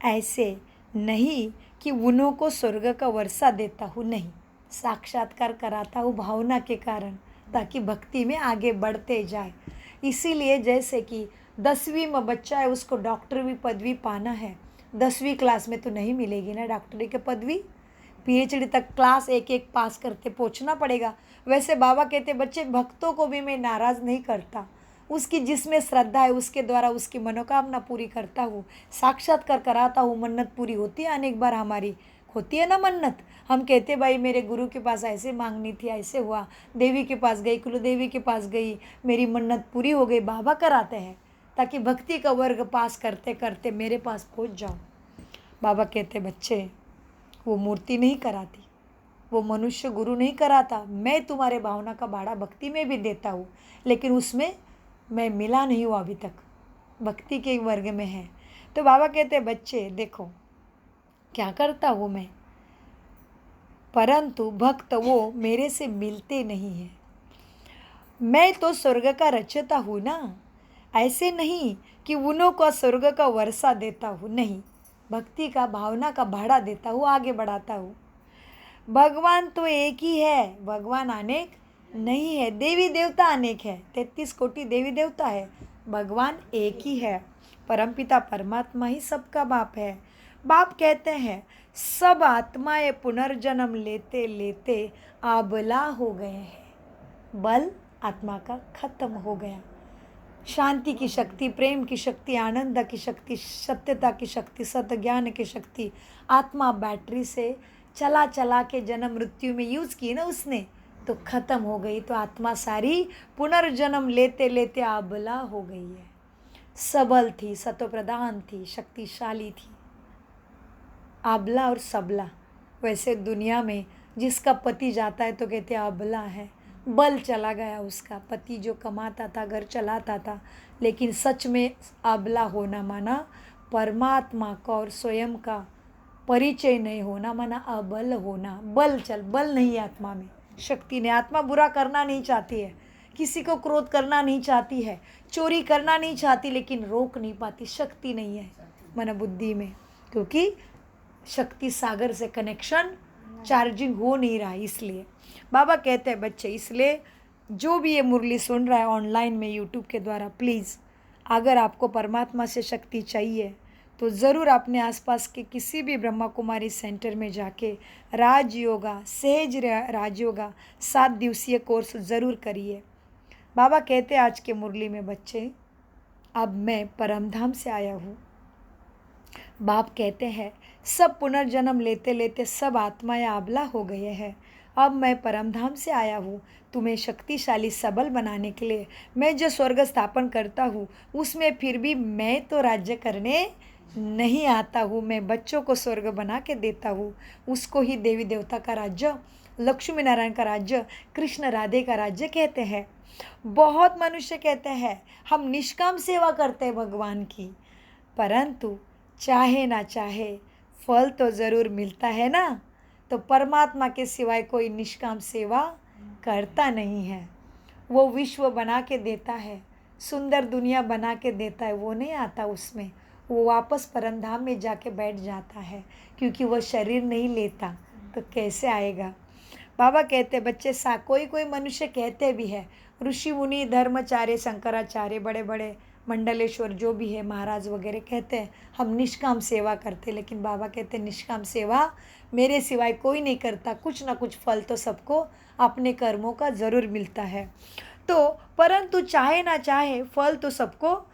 ऐसे नहीं कि उन्हों को स्वर्ग का वर्षा देता हूँ, नहीं, साक्षात्कार कराता हूँ भावना के कारण, ताकि भक्ति में आगे बढ़ते जाए। इसीलिए जैसे कि 10वीं में बच्चा है, उसको डॉक्टरी पदवी पाना है, 10वीं क्लास में तो नहीं मिलेगी ना डॉक्टरी की पदवी, PhD तक क्लास एक पास करके पहुँचना पड़ेगा। वैसे बाबा कहते बच्चे भक्तों को भी मैं नाराज़ नहीं करता, उसकी जिसमें श्रद्धा है उसके द्वारा उसकी मनोकामना पूरी करता हूँ, साक्षात्कार कराता हूँ, मन्नत पूरी होती है। अनेक बार हमारी होती है ना मन्नत, हम कहते भाई मेरे गुरु के पास ऐसे मांगनी थी, ऐसे हुआ, देवी के पास गई, कुलदेवी के पास गई, मेरी मन्नत पूरी हो गई। बाबा कराते हैं ताकि भक्ति का वर्ग पास करते करते मेरे पास पहुँच जाओ। बाबा कहते बच्चे वो मूर्ति नहीं कराती, वो मनुष्य गुरु नहीं कराता। मैं तुम्हारे भावना का भाड़ा भक्ति में भी देता हूँ, लेकिन उसमें मैं मिला नहीं हूँ अभी तक, भक्ति के वर्ग में है। तो बाबा कहते बच्चे देखो क्या करता हूँ मैं, परंतु भक्त वो मेरे से मिलते नहीं हैं। मैं तो स्वर्ग का रचता हूँ ना, ऐसे नहीं कि उन्हों को स्वर्ग का वर्षा देता हूँ, नहीं, भक्ति का भावना का भाड़ा देता हूँ, आगे बढ़ाता हूँ। भगवान तो एक ही है, भगवान अनेक नहीं है। देवी देवता अनेक है, 33 कोटि देवी देवता है, भगवान एक ही है। परमपिता परमात्मा ही सबका बाप है। बाप कहते हैं सब आत्माएं पुनर्जन्म लेते लेते आबला हो गए हैं, बल आत्मा का खत्म हो गया। शांति की शक्ति, प्रेम की शक्ति, आनंद की शक्ति, सत्यता की शक्ति, सत्य ज्ञान की शक्ति आत्मा बैटरी से चला चला के जन्म मृत्यु में यूज़ की ना उसने, तो ख़त्म हो गई। तो आत्मा सारी पुनर्जन्म लेते लेते आबला हो गई है। सबल थी, सत्वप्रधान थी, शक्तिशाली थी, आबला और सबला। वैसे दुनिया में जिसका पति जाता है तो कहते आबला है, बल चला गया उसका। पति जो कमाता था, घर चलाता था, लेकिन सच में आबला होना माना परमात्मा का और स्वयं का परिचय नहीं होना, माना अबल होना। बल नहीं है आत्मा में, शक्ति ने। आत्मा बुरा करना नहीं चाहती है, किसी को क्रोध करना नहीं चाहती है, चोरी करना नहीं चाहती, लेकिन रोक नहीं पाती, शक्ति नहीं है मन बुद्धि में, क्योंकि शक्ति सागर से कनेक्शन चार्जिंग हो नहीं रहा। इसलिए बाबा कहते हैं बच्चे, इसलिए जो भी ये मुरली सुन रहा है ऑनलाइन में यूट्यूब के द्वारा, प्लीज़ अगर आपको परमात्मा से शक्ति चाहिए तो ज़रूर अपने आसपास के किसी भी ब्रह्मा कुमारी सेंटर में जाके राजयोगा, सहज राजयोगा 7 दिवसीय कोर्स ज़रूर करिए। बाबा कहते हैं आज के मुरली में बच्चे, अब मैं परमधाम से आया हूँ। बाप कहते हैं सब पुनर्जन्म लेते लेते सब आत्माएं आबला हो गए हैं। अब मैं परमधाम से आया हूँ तुम्हें शक्तिशाली सबल बनाने के लिए। मैं जो स्वर्ग स्थापन करता हूँ उसमें फिर भी मैं तो राज्य करने नहीं आता हूँ। मैं बच्चों को स्वर्ग बना के देता हूँ, उसको ही देवी देवता का राज्य, लक्ष्मी नारायण का राज्य, कृष्ण राधे का राज्य कहते हैं। बहुत मनुष्य कहते हैं हम निष्काम सेवा करते हैं भगवान की, परंतु चाहे ना चाहे फल तो ज़रूर मिलता है ना। तो परमात्मा के सिवाय कोई निष्काम सेवा करता नहीं है। वो विश्व बना के देता है, सुंदर दुनिया बना के देता है, वो नहीं आता उसमें, वो वापस परमधाम में जाके बैठ जाता है, क्योंकि वो शरीर नहीं लेता, तो कैसे आएगा। बाबा कहते बच्चे कोई मनुष्य कहते भी है, ऋषि मुनि धर्माचार्य शंकराचार्य बड़े बड़े मंडलेश्वर जो भी है महाराज वगैरह कहते हैं हम निष्काम सेवा करते, लेकिन बाबा कहते हैं निष्काम सेवा मेरे सिवाय कोई नहीं करता, कुछ ना कुछ फल तो सबको अपने कर्मों का ज़रूर मिलता है। तो परंतु चाहे ना चाहे फल तो सबको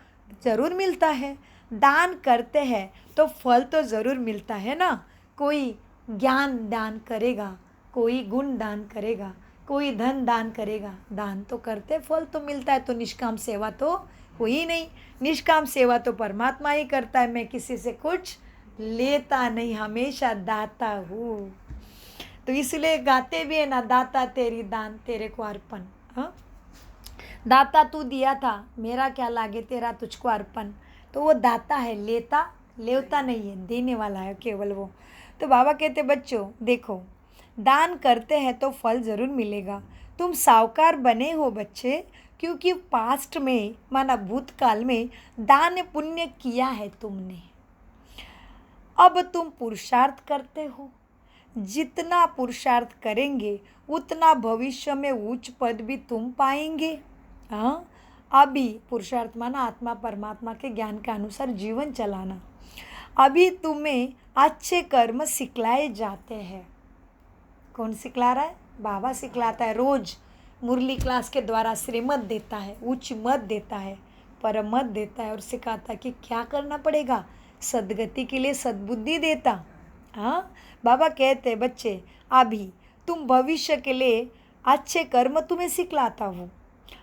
ज़रूर मिलता है। दान करते हैं तो फल तो ज़रूर मिलता है ना। कोई ज्ञान दान करेगा, कोई गुण दान करेगा, कोई धन दान करेगा, दान तो करते फल तो मिलता है। तो निष्काम सेवा तो हुई नहीं, निष्काम सेवा तो परमात्मा ही करता है। मैं किसी से कुछ लेता नहीं, हमेशा दाता हूँ। तो इसलिए गाते भी है ना, दाता तेरी दान तेरे को अर्पण। हाँ, दाता तू दिया था, मेरा क्या लागे तेरा तुझको अर्पण। तो वो दाता है, लेता नहीं है, देने वाला है केवल वो। तो बाबा कहते बच्चों देखो, दान करते हैं तो फल ज़रूर मिलेगा। तुम सावकार बने हो बच्चे, क्योंकि पास्ट में माना भूतकाल में दान पुण्य किया है तुमने। अब तुम पुरुषार्थ करते हो, जितना पुरुषार्थ करेंगे उतना भविष्य में उच्च पद भी तुम पाएंगे। हाँ, अभी पुरुषार्थ माना आत्मा परमात्मा के ज्ञान के अनुसार जीवन चलाना। अभी तुम्हें अच्छे कर्म सिखलाए जाते हैं। कौन सिखला रहा है? बाबा सिखलाता है। रोज़ मुरली क्लास के द्वारा श्रीमत देता है, उच्च मत देता है, परम मत देता है और सिखाता है कि क्या करना पड़ेगा सदगति के लिए, सद्बुद्धि देता। हाँ, बाबा कहते हैं बच्चे अभी तुम भविष्य के लिए अच्छे कर्म तुम्हें सिखलाता हूँ।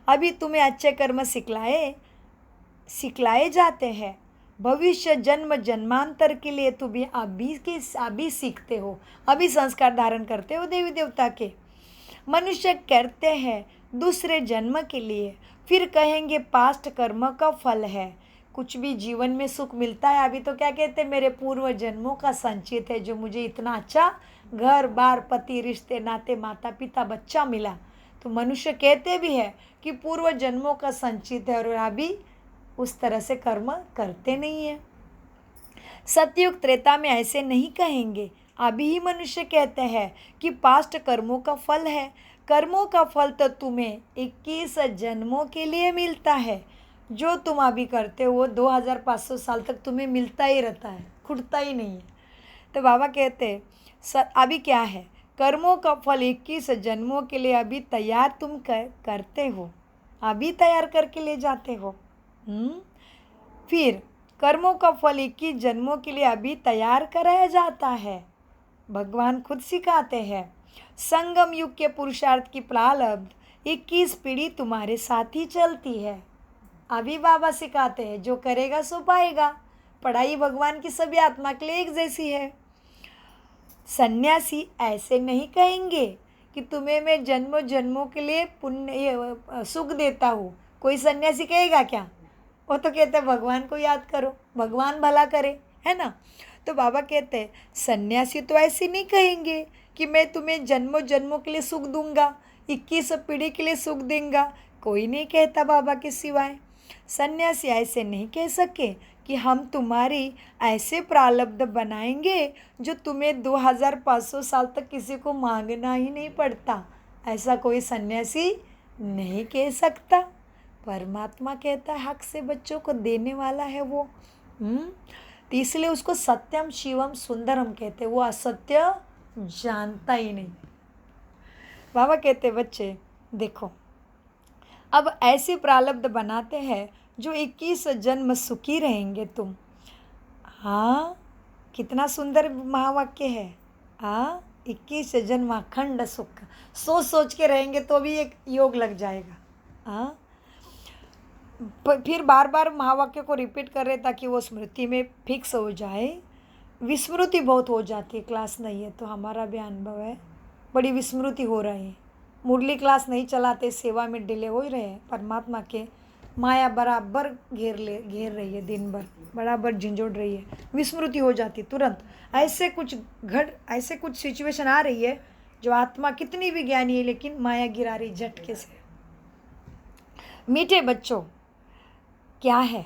अभी तुम्हें अच्छे कर्म सिखलाए जाते हैं। भविष्य जन्म जन्मांतर के लिए तुम अभी सीखते हो, अभी संस्कार धारण करते हो देवी देवता के। मनुष्य करते हैं दूसरे जन्म के लिए, फिर कहेंगे पास्ट कर्म का फल है। कुछ भी जीवन में सुख मिलता है अभी तो क्या कहते हैं, मेरे पूर्व जन्मों का संचित है, जो मुझे इतना अच्छा घर बार पति रिश्ते नाते माता पिता बच्चा मिला। तो मनुष्य कहते भी है कि पूर्व जन्मों का संचित है, और अभी उस तरह से कर्म करते नहीं है। सतयुग त्रेता में ऐसे नहीं कहेंगे। अभी ही मनुष्य कहते हैं कि पास्ट कर्मों का फल है। कर्मों का फल तो तुम्हें 21 जन्मों के लिए मिलता है। जो तुम अभी करते हो 2500 साल तक तुम्हें मिलता ही रहता है, खुटता ही नहीं है। तो बाबा कहते अभी क्या है, कर्मों का फल 21 जन्मों के लिए अभी तैयार तुम करते हो, अभी तैयार करके ले जाते हो। फिर कर्मों का फल 21 जन्मों के लिए अभी तैयार कराया जाता है। भगवान खुद सिखाते हैं, संगम युग के पुरुषार्थ की प्रारब्ध 21 पीढ़ी तुम्हारे साथ ही चलती है। अभी बाबा सिखाते हैं, जो करेगा सो पाएगा। पढ़ाई भगवान की सभी आत्मा के लिए एक जैसी है। सन्यासी ऐसे नहीं कहेंगे कि तुम्हें मैं जन्मों जन्मों के लिए पुण्य सुख देता हूँ। कोई सन्यासी कहेगा क्या? वो तो कहते हैं भगवान को याद करो, भगवान भला करे, है ना। तो बाबा कहते हैं सन्यासी तो ऐसे नहीं कहेंगे कि मैं तुम्हें जन्मों जन्मों के लिए सुख दूंगा, 21 पीढ़ी के लिए सुख दूंगा। कोई नहीं कहता बाबा के सिवाय। सन्यासी ऐसे नहीं कह सके कि हम तुम्हारी ऐसे प्रारब्ध बनाएंगे जो तुम्हें 2500 साल तक किसी को मांगना ही नहीं पड़ता। ऐसा कोई सन्यासी नहीं कह सकता। परमात्मा कहता है हक से बच्चों को देने वाला है वो। तो इसलिए उसको सत्यम शिवम सुंदरम कहते हैं। वो असत्य जानता ही नहीं। बाबा कहते बच्चे देखो, अब ऐसे प्रारब्ध बनाते हैं जो 21 जन्म सुखी रहेंगे तुम। हाँ, कितना सुंदर महावाक्य है। हाँ, 21 जन्म अखंड सुख, सोच के रहेंगे तो भी एक योग लग जाएगा। हाँ, फिर बार बार महावाक्य को रिपीट कर रहे ताकि वो स्मृति में फिक्स हो जाए। विस्मृति बहुत हो जाती है, क्लास नहीं है तो हमारा भी अनुभव है, बड़ी विस्मृति हो रही है। मुरली क्लास नहीं चलाते, सेवा में डिले हो ही रहे हैं। परमात्मा के माया बराबर घेर रही है, दिन भर बराबर झंझोड़ रही है, विस्मृति हो जाती तुरंत। ऐसे कुछ सिचुएशन आ रही है जो आत्मा कितनी भी ज्ञानी है लेकिन माया गिरा रही झटके से। मीठे बच्चों, क्या है,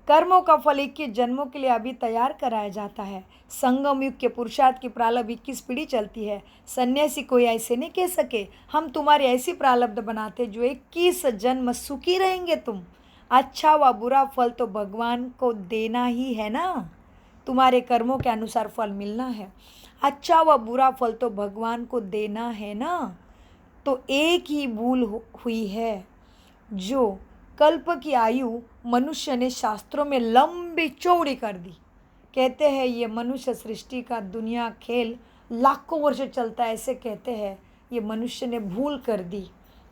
कर्मों का फल 21 जन्मों के लिए अभी तैयार कराया जाता है। संगम युग के पुरुषार्थ की प्रारब्ध 21 पीढ़ी चलती है। सन्यासी कोई ऐसे नहीं कह सके हम तुम्हारी ऐसी प्रारब्ध बनाते जो 21 जन्म सुखी रहेंगे तुम। अच्छा व बुरा फल तो भगवान को देना ही है ना, तुम्हारे कर्मों के अनुसार फल मिलना है। अच्छा व बुरा फल तो भगवान को देना है ना। तो एक ही भूल हुई है, जो कल्प की आयु मनुष्य ने शास्त्रों में लंबी चौड़ी कर दी। कहते हैं ये मनुष्य सृष्टि का दुनिया खेल लाखों वर्ष चलता है, ऐसे कहते हैं। ये मनुष्य ने भूल कर दी,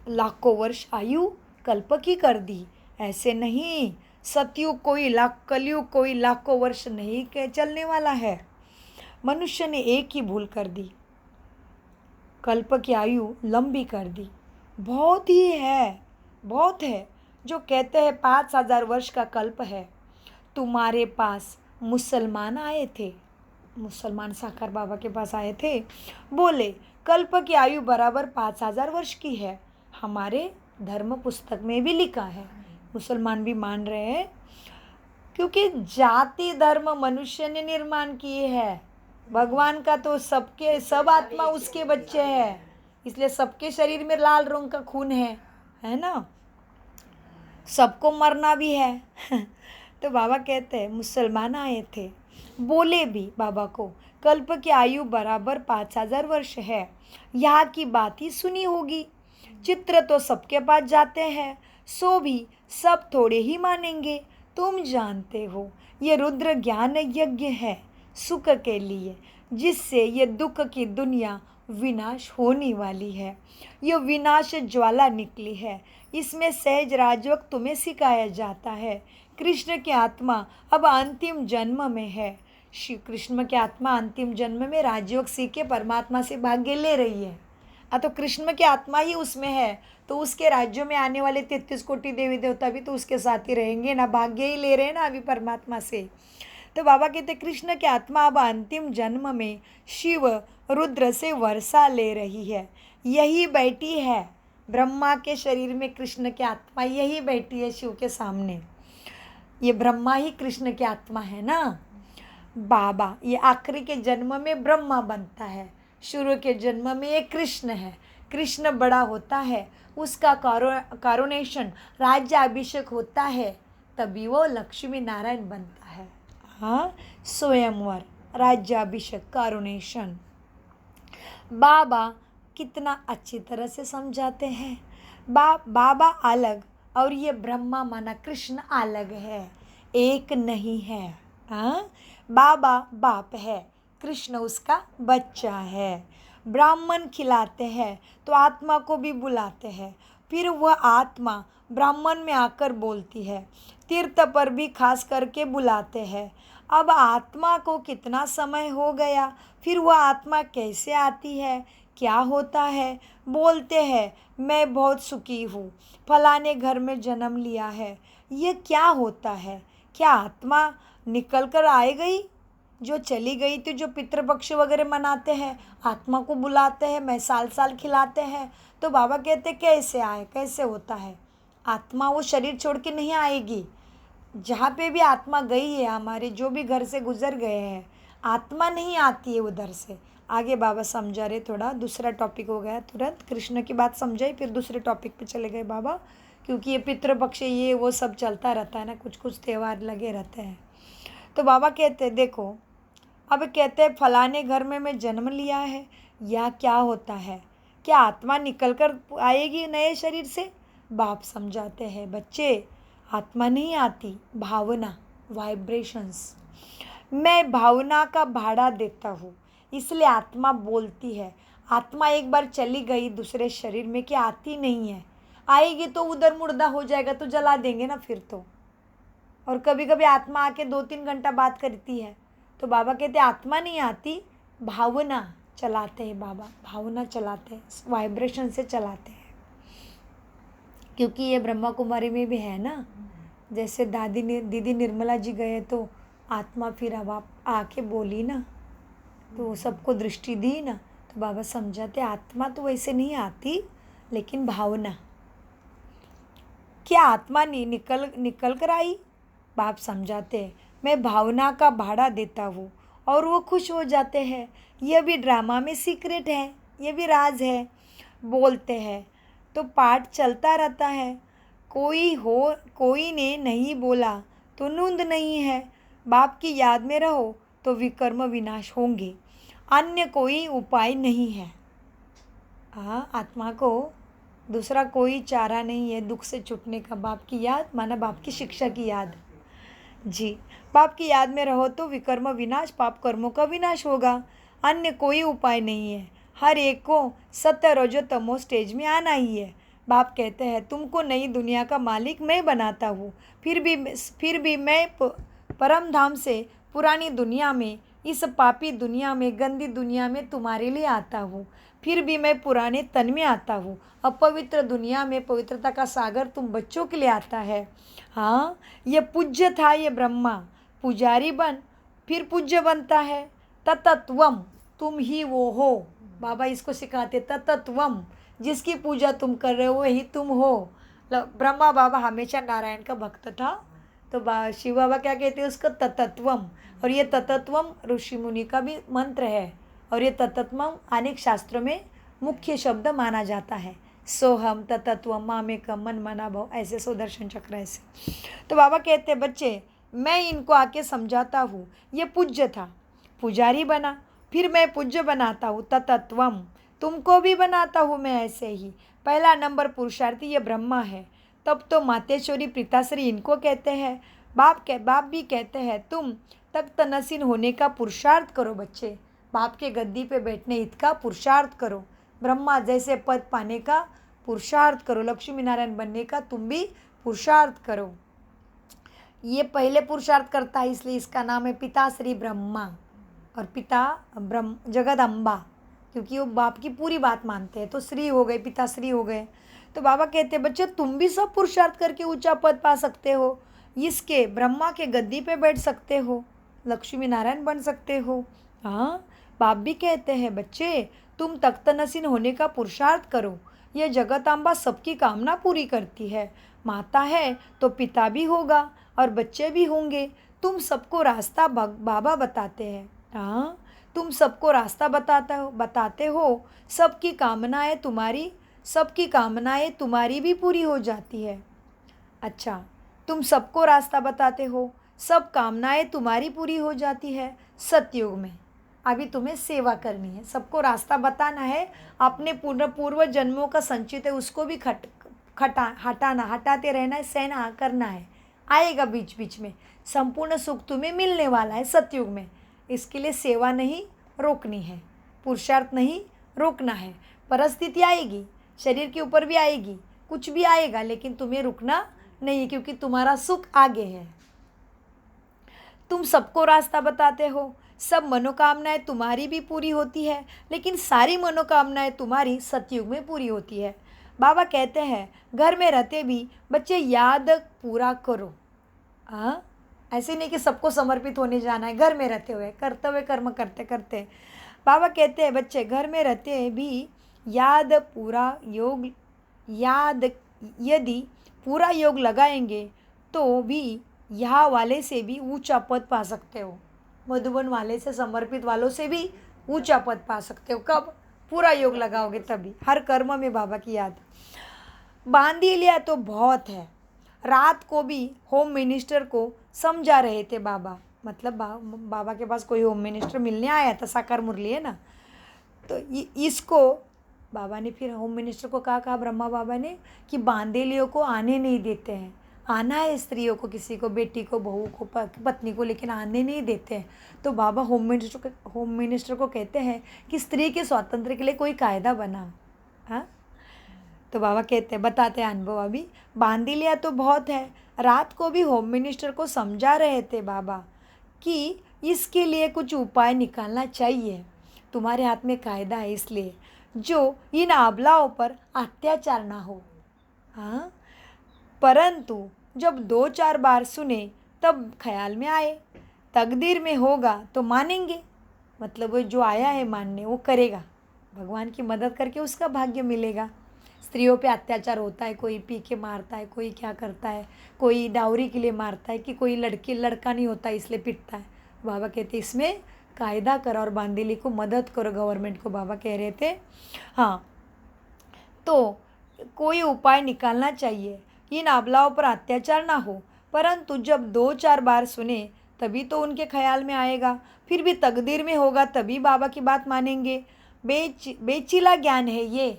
लाखों वर्ष आयु कल्प की कर दी। ऐसे नहीं, सतयुग कोई कलयुग कोई लाखों वर्ष नहीं चलने वाला है। मनुष्य ने एक ही भूल कर दी, कल्प की आयु लंबी कर दी। बहुत ही है, बहुत है जो कहते हैं 5000 वर्ष का कल्प है। तुम्हारे पास मुसलमान आए थे, मुसलमान साकार बाबा के पास आए थे, बोले कल्प की आयु बराबर 5000 वर्ष की है। हमारे धर्म पुस्तक में भी लिखा है, मुसलमान भी मान रहे हैं, क्योंकि जाति धर्म मनुष्य ने निर्माण किए हैं। भगवान का तो सब आत्मा उसके बच्चे हैं, इसलिए सबके शरीर में लाल रंग का खून है ना, सबको मरना भी है। तो बाबा कहते हैं मुसलमान आए थे, बोले भी बाबा को कल्प की आयु बराबर 5000 वर्ष है। यहाँ की बात ही सुनी होगी। चित्र तो सबके पास जाते हैं, सो भी सब थोड़े ही मानेंगे। तुम जानते हो ये रुद्र ज्ञान यज्ञ है सुख के लिए, जिससे ये दुख की दुनिया विनाश होने वाली है। ये विनाश ज्वाला निकली है, इसमें सहज राजयोग तुम्हें सिखाया जाता है। कृष्ण की आत्मा अब अंतिम जन्म में है। श्री कृष्ण की आत्मा अंतिम जन्म में राजयोग सीख के परमात्मा से भाग्य ले रही है। तो कृष्ण की आत्मा ही उसमें है, तो उसके राज्यों में आने वाले 33 कोटि देवी देवता भी तो उसके साथ ही रहेंगे ना, भाग्य ही ले रहे हैं ना अभी परमात्मा से। तो बाबा कहते कृष्ण की आत्मा अब अंतिम जन्म में शिव रुद्र से वर्षा ले रही है। यही बैठी है ब्रह्मा के शरीर में, कृष्ण की आत्मा यही बैठी है शिव के सामने। ये ब्रह्मा ही कृष्ण की आत्मा है ना। बाबा ये आखिरी के जन्म में ब्रह्मा बनता है, शुरू के जन्म में ये कृष्ण है। कृष्ण बड़ा होता है, उसका कारोनेशन राज्याभिषेक होता है, तभी वो लक्ष्मी नारायण बनता है। हाँ, स्वयंवर, राज्याभिषेक, कारोनेशन। बाबा कितना अच्छी तरह से समझाते हैं। बाबा अलग और ये ब्रह्मा माना कृष्ण अलग है, एक नहीं है। हाँ, बाबा बाप है, कृष्ण उसका बच्चा है। ब्राह्मण खिलाते हैं तो आत्मा को भी बुलाते हैं, फिर वह आत्मा ब्राह्मण में आकर बोलती है। तीर्थ पर भी खास करके बुलाते हैं। अब आत्मा को कितना समय हो गया, फिर वह आत्मा कैसे आती है, क्या होता है। बोलते हैं मैं बहुत सुखी हूँ, फलाने घर में जन्म लिया है। ये क्या होता है, क्या आत्मा निकल कर आए गई जो चली गई थी, जो पितृपक्ष वगैरह मनाते हैं, आत्मा को बुलाते हैं, मैं साल साल खिलाते हैं। तो बाबा कहते कैसे आए, कैसे होता है। आत्मा वो शरीर छोड़ के नहीं आएगी। जहाँ पे भी आत्मा गई है, हमारे जो भी घर से गुजर गए हैं, आत्मा नहीं आती है उधर से। आगे बाबा समझा रहे, थोड़ा दूसरा टॉपिक हो गया, तुरंत कृष्ण की बात समझाई फिर दूसरे टॉपिक पे चले गए बाबा, क्योंकि ये पितृपक्ष ये वो सब चलता रहता है ना, कुछ कुछ त्यौहार लगे रहते हैं। तो बाबा कहते देखो, अब कहते हैं फलाने घर में मैं जन्म लिया है, या क्या होता है, क्या आत्मा निकल कर आएगी नए शरीर से। बाप समझाते हैं बच्चे, आत्मा नहीं आती, भावना, वाइब्रेशंस। मैं भावना का भाड़ा देता हूँ, इसलिए आत्मा बोलती है। आत्मा एक बार चली गई दूसरे शरीर में कि आती नहीं है, आएगी तो उधर मुर्दा हो जाएगा तो जला देंगे ना फिर तो। और कभी कभी आत्मा आके 2-3 घंटा बात करती है। तो बाबा कहते आत्मा नहीं आती, भावना चलाते हैं बाबा, भावना चलाते हैं, वाइब्रेशन से चलाते हैं। क्योंकि ये ब्रह्मा कुमारी में भी है ना, जैसे दीदी निर्मला जी गए तो आत्मा फिर अब आके बोली ना, तो सबको दृष्टि दी ना। तो बाबा समझाते आत्मा तो वैसे नहीं आती, लेकिन भावना। क्या आत्मा नहीं निकल कर आई। बाप समझाते मैं भावना का भाड़ा देता हूँ और वो खुश हो जाते हैं। यह भी ड्रामा में सीक्रेट है, ये भी राज है। बोलते हैं तो पाठ चलता रहता है। कोई ने नहीं बोला तो नूंद नहीं है। बाप की याद में रहो तो विकर्म विनाश होंगे, अन्य कोई उपाय नहीं है। हाँ, आत्मा को दूसरा कोई चारा नहीं है दुख से छूटने का। बाप की याद माना बाप की शिक्षा की याद जी। बाप की याद में रहो तो विकर्म विनाश, पाप कर्मों का विनाश होगा, अन्य कोई उपाय नहीं है। हर एक को सत्य रजो तमो स्टेज में आना ही है। बाप कहते हैं तुमको नई दुनिया का मालिक मैं बनाता हूँ, फिर भी मैं परम धाम से पुरानी दुनिया में, इस पापी दुनिया में, गंदी दुनिया में तुम्हारे लिए आता हूँ। फिर भी मैं पुराने तन में आता हूँ, अपवित्र दुनिया में पवित्रता का सागर तुम बच्चों के लिए आता है। हाँ, ये पूज्य था ये ब्रह्मा, पुजारी बन फिर पूज्य बनता है। ततत्वम, तुम ही वो हो। बाबा इसको सिखाते, ततत्वम, जिसकी पूजा तुम कर रहे हो वही तुम हो। ब्रह्मा बाबा हमेशा नारायण का भक्त था, तो शिव बाबा क्या कहते हैं उसको, ततत्वम। और ये ततत्वम ऋषि मुनि का भी मंत्र है, और ये ततत्वम अनेक शास्त्रों में मुख्य शब्द माना जाता है। सोहम ततत्वम मामेकम मन मना भव, ऐसे सुदर्शन चक्र ऐसे। तो बाबा कहते हैं बच्चे मैं इनको आके समझाता हूँ, ये पूज्य था, पुजारी बना, फिर मैं पूज्य बनाता हूँ। ततत्वम, तुमको भी बनाता हूँ मैं ऐसे ही। पहला नंबर पुरुषार्थी ये ब्रह्मा है। तब तो मातेश्वरी पिताश्री इनको कहते हैं। बाप भी कहते हैं तुम तख्त नसीन होने का पुरुषार्थ करो बच्चे, बाप के गद्दी पे बैठने हित का पुरुषार्थ करो, ब्रह्मा जैसे पद पाने का पुरुषार्थ करो, लक्ष्मी नारायण बनने का तुम भी पुरुषार्थ करो। ये पहले पुरुषार्थ करता है, इसलिए इसका नाम है पिता श्री ब्रह्मा और पिता ब्रह्म जगदम्बा, क्योंकि वो बाप की पूरी बात मानते हैं। तो श्री हो गए, पिता श्री हो गए। तो बाबा कहते हैं बच्चे तुम भी सब पुरुषार्थ करके ऊंचा पद पा सकते हो, इसके ब्रह्मा के गद्दी पे बैठ सकते हो, लक्ष्मी नारायण बन सकते हो। हाँ, बाप भी कहते हैं बच्चे तुम तख्त नसीन होने का पुरुषार्थ करो, यह जगतांबा सबकी कामना पूरी करती है। माता है तो पिता भी होगा और बच्चे भी होंगे। तुम सबको रास्ता बाबा बताते हैं। हाँ, तुम सबको रास्ता बताते हो। सबकी कामनाएं तुम्हारी भी पूरी हो जाती है। अच्छा, तुम सबको रास्ता बताते हो, सब कामनाएं तुम्हारी पूरी हो जाती है। सतयुग में अभी तुम्हें सेवा करनी है, सबको रास्ता बताना है, अपने पूर्व जन्मों का संचित है उसको भी हटाते रहना है, सहना करना है। आएगा बीच बीच में, संपूर्ण सुख तुम्हें मिलने वाला है सतयुग में। इसके लिए सेवा नहीं रोकनी है, पुरुषार्थ नहीं रोकना है। परिस्थिति आएगी, शरीर के ऊपर भी आएगी, कुछ भी आएगा, लेकिन तुम्हें रुकना नहीं है, क्योंकि तुम्हारा सुख आगे है। तुम सबको रास्ता बताते हो, सब मनोकामनाएं तुम्हारी भी पूरी होती है, लेकिन सारी मनोकामनाएं तुम्हारी सतयुग में पूरी होती है। बाबा कहते हैं घर में रहते भी बच्चे याद पूरा करो। हाँ, ऐसे नहीं कि सबको समर्पित होने जाना है, घर में रहते हुए कर्तव्य कर्म करते करते। बाबा कहते हैं बच्चे घर में रहते भी यदि पूरा योग लगाएंगे तो भी यहाँ वाले से भी ऊंचा पद पा सकते हो, मधुबन वाले से समर्पित वालों से भी ऊंचा पद पा सकते हो। कब? पूरा योग लगाओगे तभी, हर कर्म में बाबा की याद। बांध ही लिया तो बहुत है। रात को भी होम मिनिस्टर को समझा रहे थे बाबा, मतलब बाबा के पास कोई होम मिनिस्टर मिलने आया था, साकार मुरली है ना, तो इसको बाबा ने फिर होम मिनिस्टर को कहा ब्रह्मा बाबा ने कि बांदेलियों को आने नहीं देते हैं। आना है स्त्रियों को, किसी को, बेटी को, बहू को, पत्नी को, लेकिन आने नहीं देते हैं। तो बाबा होम मिनिस्टर को कहते हैं कि स्त्री के स्वातंत्र्य के लिए कोई कायदा बना। हाँ, तो बाबा कहते हैं, बताते हैं अनुभव अभी। बांध लिया तो बहुत है। रात को भी होम मिनिस्टर को समझा रहे थे बाबा कि इसके लिए कुछ उपाय निकालना चाहिए, तुम्हारे हाथ में कायदा है, इसलिए जो इन आबलाओं पर अत्याचार ना हो। हाँ, परंतु जब 2-4 बार सुने तब ख्याल में आए, तकदीर में होगा तो मानेंगे, मतलब वो जो आया है मानने वो करेगा, भगवान की मदद करके उसका भाग्य मिलेगा। स्त्रियों पे अत्याचार होता है, कोई पी के मारता है, कोई क्या करता है, कोई डाउरी के लिए मारता है, कि कोई लड़का नहीं होता इसलिए पिटता है। बाबा कहते इसमें कायदा करो और बांदीली को मदद करो, गवर्नमेंट को, बाबा कह रहे थे। हाँ, तो कोई उपाय निकालना चाहिए, इन आबलाओं पर अत्याचार ना हो। परंतु जब 2-4 बार सुने तभी तो उनके ख्याल में आएगा, फिर भी तकदीर में होगा तभी बाबा की बात मानेंगे। बेचिला ज्ञान है ये।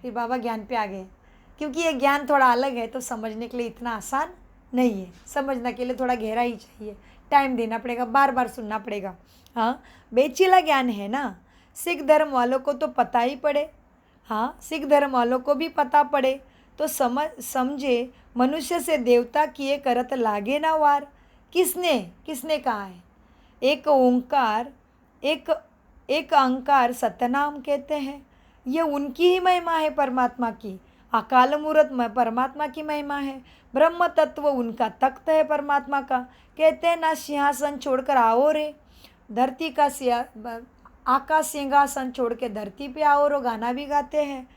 फिर बाबा ज्ञान पे आ गए, क्योंकि ये ज्ञान थोड़ा अलग है, तो समझने के लिए इतना आसान नहीं है, समझने के लिए थोड़ा गहरा ही चाहिए, टाइम देना पड़ेगा, बार बार सुनना पड़ेगा। हाँ, बेचिला ज्ञान है ना, सिख धर्म वालों को तो पता ही पड़े। हाँ, सिख धर्म वालों को भी पता पड़े तो समझे, मनुष्य से देवता किए करत लागे ना वार। किसने कहा है? एक अंकार सतनाम कहते हैं, यह उनकी ही महिमा है, परमात्मा की। अकाल मूर्त में परमात्मा की महिमा है, ब्रह्म तत्व उनका तख्त है परमात्मा का। कहते हैं ना, सिंहासन छोड़कर आओ रे, धरती का आकाश सिंहासन छोड़ के धरती पे आओ रो, गाना भी गाते हैं।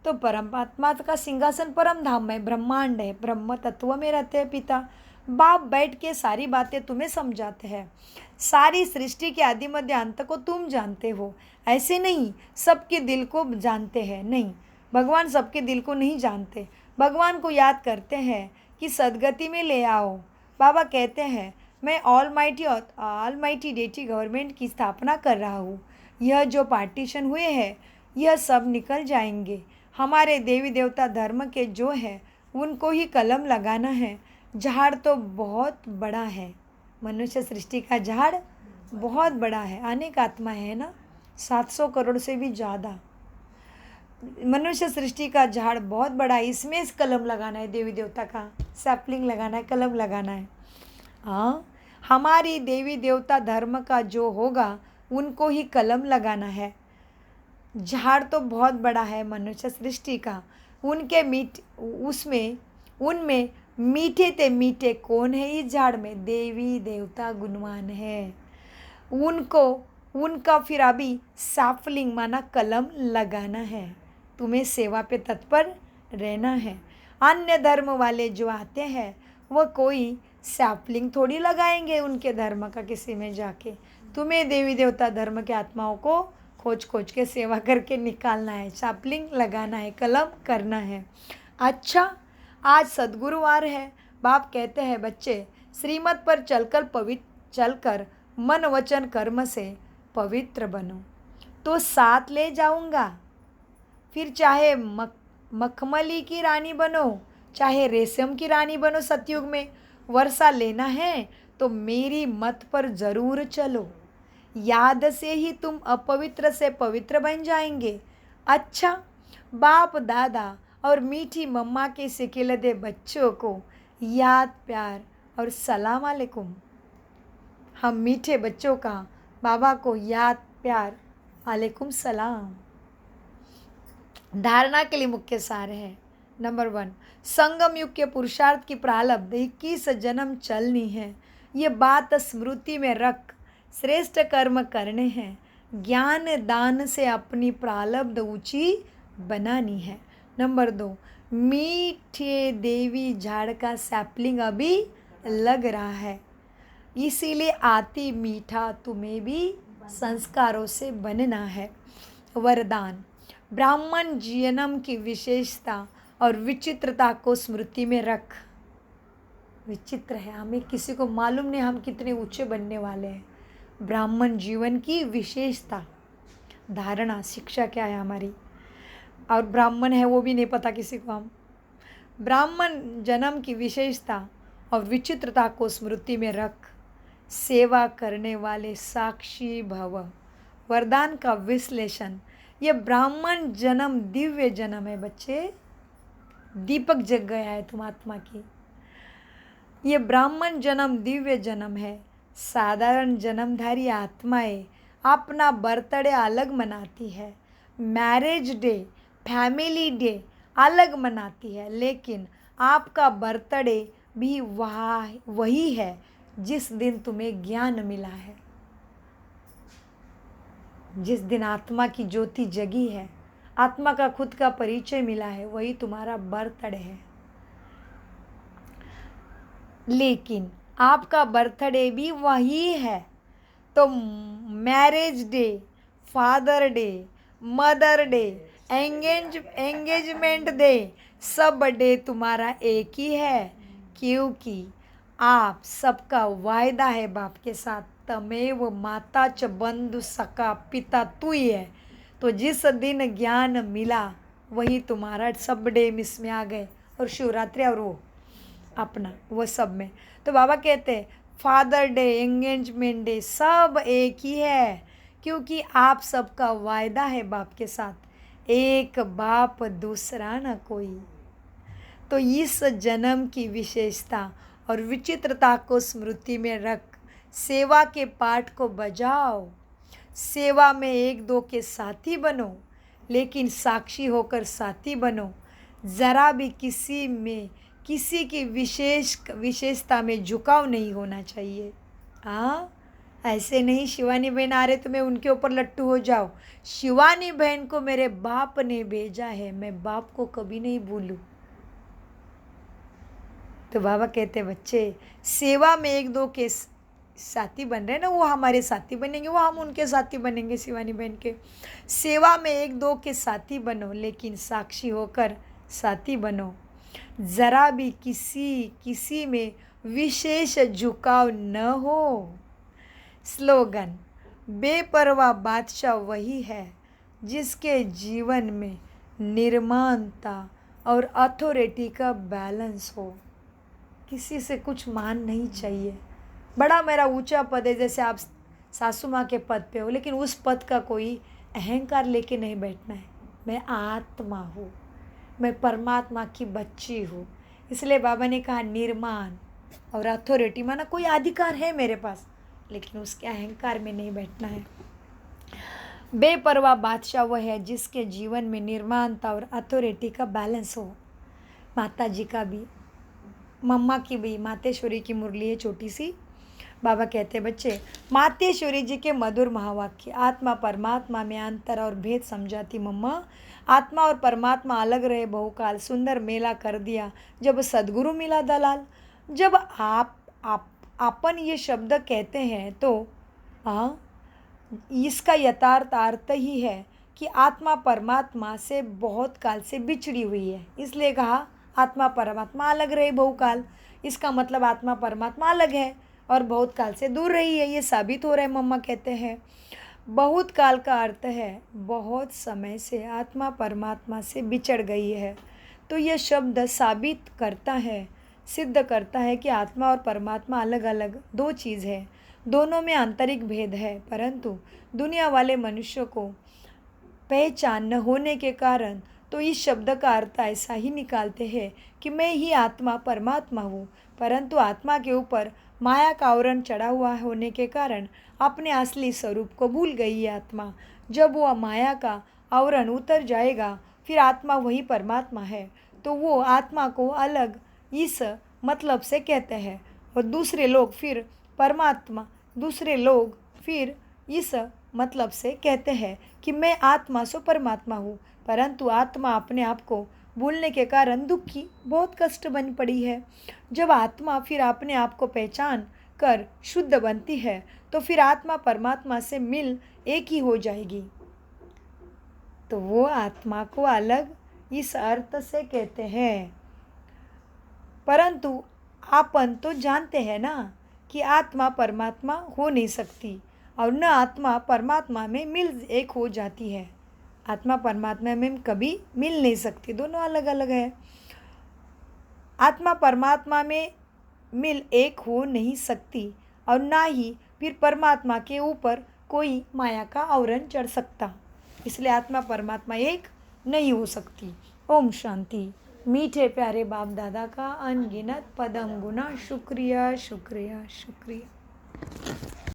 तो परमात्मा का सिंहासन परम धाम में ब्रह्मांड है, ब्रह्म तत्व में रहते हैं पिता। बाप बैठ के सारी बातें तुम्हें समझाते हैं, सारी सृष्टि के आदि मध्य अंत को तुम जानते हो। ऐसे नहीं सबके दिल को जानते हैं, नहीं, भगवान सबके दिल को नहीं जानते। भगवान को याद करते हैं कि सदगति में ले आओ। बाबा कहते हैं, मैं ऑल माइटी डेटी गवर्नमेंट की स्थापना कर रहा हूँ। यह जो पार्टीशन हुए हैं यह सब निकल जाएंगे। हमारे देवी देवता धर्म के जो है उनको ही कलम लगाना है। झाड़ तो बहुत बड़ा है, मनुष्य सृष्टि का झाड़ बहुत बड़ा है, अनेक आत्मा है ना, 700 करोड़ से भी ज़्यादा। मनुष्य सृष्टि का झाड़ बहुत बड़ा है, इसमें इस कलम लगाना है, देवी देवता का सैपलिंग लगाना है, कलम लगाना है। हाँ, हमारी देवी देवता धर्म का जो होगा उनको ही कलम लगाना है। झाड़ तो बहुत बड़ा है मनुष्य सृष्टि का, उनमें मीठे ते मीठे कौन है इस झाड़ में? देवी देवता गुणवान है। उनका फिर अभी सैपलिंग माना कलम लगाना है। तुम्हें सेवा पे तत्पर रहना है। अन्य धर्म वाले जो आते हैं वह कोई सैपलिंग थोड़ी लगाएंगे उनके धर्म का किसी में जाके। तुम्हें देवी देवता धर्म के आत्माओं को खोज खोज के सेवा करके निकालना है, सैपलिंग लगाना है, कलम करना है। अच्छा, आज सद्गुरुवार है। बाप कहते हैं बच्चे, श्रीमत पर चलकर मन वचन कर्म से पवित्र बनो। तो साथ ले जाऊंगा, फिर चाहे मखमली की रानी बनो, चाहे रेशम की रानी बनो। सतयुग में वर्षा लेना है तो मेरी मत पर जरूर चलो, याद से ही तुम अपवित्र से पवित्र बन जाएंगे। अच्छा, बाप दादा और मीठी मम्मा के सिखिलते बच्चों को याद प्यार और सलाम अलैकुम। हम मीठे बच्चों का बाबा को याद प्यार अलैकुम सलाम। धारणा के लिए मुख्य सार है। नंबर 1, संगम युग के पुरुषार्थ की प्रारब्ध 21 जन्म चलनी है। ये बात स्मृति में रख श्रेष्ठ कर्म करने हैं। ज्ञान दान से अपनी प्रारब्ध ऊंची बनानी है। नंबर 2, मीठे देवी झाड़ का सैपलिंग अभी लग रहा है, इसीलिए आती मीठा तुम्हें भी संस्कारों से बनना है। वरदान, ब्राह्मण जन्म की विशेषता और विचित्रता को स्मृति में रख। विचित्र है, हमें किसी को मालूम नहीं हम कितने ऊंचे बनने वाले हैं। ब्राह्मण जीवन की विशेषता, धारणा, शिक्षा क्या है हमारी, और ब्राह्मण है वो भी नहीं पता किसी को। हम ब्राह्मण जन्म की विशेषता और विचित्रता को स्मृति में रख, सेवा करने वाले साक्षी भव। वरदान का विश्लेषण, ये ब्राह्मण जन्म दिव्य जन्म है बच्चे, दीपक जग गया है तुम आत्मा की। ये ब्राह्मण जन्म दिव्य जन्म है। साधारण जन्मधारी आत्माएं अपना बर्थडे अलग मनाती है, मैरिज डे, फैमिली डे अलग मनाती है, लेकिन आपका बर्थडे भी वही है जिस दिन तुम्हें ज्ञान मिला है, जिस दिन आत्मा की ज्योति जगी है, आत्मा का खुद का परिचय मिला है, वही तुम्हारा बर्थडे है। लेकिन आपका बर्थडे भी वही है, तो marriage day, father day, mother day, engagement day, सब डे तुम्हारा एक ही है, क्योंकि आप सबका वायदा है बाप के साथ। तमेव माता च बंधु सका पिता तू ही है। तो जिस दिन ज्ञान मिला वही तुम्हारा सब डे मिस में आ गए, और शिवरात्रि और वो अपना वो सब में। तो बाबा कहते हैं फादर डे, एंगेजमेंट डे सब एक ही है, क्योंकि आप सबका वायदा है बाप के साथ, एक बाप दूसरा न कोई। तो इस जन्म की विशेषता और विचित्रता को स्मृति में रख, सेवा के पाठ को बजाओ। सेवा में एक दो के साथी बनो, लेकिन साक्षी होकर साथी बनो। ज़रा भी किसी की विशेषता में झुकाव नहीं होना चाहिए। हाँ, ऐसे नहीं शिवानी बहन आ रहे तो मैं उनके ऊपर लट्टू हो जाओ। शिवानी बहन को मेरे बाप ने भेजा है, मैं बाप को कभी नहीं भूलूं। तो बाबा कहते बच्चे, सेवा में एक दो के साथी बन रहे हैं ना, वो हमारे साथी बनेंगे, वो हम उनके साथी बनेंगे। शिवानी बहन के सेवा में एक दो के साथी बनो, लेकिन साक्षी होकर साथी बनो। ज़रा भी किसी में विशेष झुकाव न हो। स्लोगन, बेपरवाह बादशाह वही है जिसके जीवन में निर्माणता और अथॉरिटी का बैलेंस हो। किसी से कुछ मान नहीं चाहिए। बड़ा मेरा ऊंचा पद है, जैसे आप सासू माँ के पद पे हो, लेकिन उस पद का कोई अहंकार लेके नहीं बैठना है। मैं आत्मा हूँ, मैं परमात्मा की बच्ची हूँ। इसलिए बाबा ने कहा निर्माण और अथॉरिटी, माना कोई अधिकार है मेरे पास, लेकिन उसके अहंकार में नहीं बैठना है। बेपरवाह बादशाह वह है जिसके जीवन में निर्माणता और अथॉरिटी का बैलेंस हो। माता जी का भी, मम्मा की भी, मातेश्वरी की मुरली है छोटी सी। बाबा कहते बच्चे, मातेश्वरी जी के मधुर महावाक्य, आत्मा परमात्मा में अंतर और भेद समझाती मम्मा। आत्मा और परमात्मा अलग रहे बहुकाल, सुंदर मेला कर दिया जब सदगुरु मिला दलाल। जब आपन ये शब्द कहते हैं तो इसका यथार्थ अर्थ ही है कि आत्मा परमात्मा से बहुत काल से बिछड़ी हुई है। इसलिए कहा आत्मा परमात्मा अलग रहे बहुकाल, इसका मतलब आत्मा परमात्मा अलग है और बहुत काल से दूर रही है। ये साबित हो रहा है, मम्मा कहते हैं। बहुत काल का अर्थ है बहुत समय से आत्मा परमात्मा से बिछड़ गई है। तो यह शब्द साबित करता है, सिद्ध करता है कि आत्मा और परमात्मा अलग अलग दो चीज़ है, दोनों में आंतरिक भेद है। परंतु दुनिया वाले मनुष्यों को पहचान न होने के कारण तो इस शब्द का अर्थ ऐसा ही निकालते हैं कि मैं ही आत्मा परमात्मा हूँ, परंतु आत्मा के ऊपर माया का आवरण चढ़ा हुआ होने के कारण अपने असली स्वरूप को भूल गई है आत्मा। जब वह माया का आवरण उतर जाएगा फिर आत्मा वही परमात्मा है। तो वो आत्मा को अलग इस मतलब से कहते हैं और दूसरे लोग फिर इस मतलब से कहते हैं कि मैं आत्मा सो परमात्मा हूँ। परंतु आत्मा अपने आप को भूलने के कारण दुखी, बहुत कष्ट बन पड़ी है। जब आत्मा फिर अपने आप को पहचान कर शुद्ध बनती है तो फिर आत्मा परमात्मा से मिल एक ही हो जाएगी। तो वो आत्मा को अलग इस अर्थ से कहते हैं। परंतु आपन तो जानते हैं ना कि आत्मा परमात्मा हो नहीं सकती और न आत्मा परमात्मा में मिल एक हो जाती है। आत्मा परमात्मा में कभी मिल नहीं सकती, दोनों अलग अलग है। आत्मा परमात्मा में मिल एक हो नहीं सकती और ना ही फिर परमात्मा के ऊपर कोई माया का आवरण चढ़ सकता। इसलिए आत्मा परमात्मा एक नहीं हो सकती। ओम शांति। मीठे प्यारे बाप दादा का अनगिनत पदम गुना शुक्रिया शुक्रिया शुक्रिया।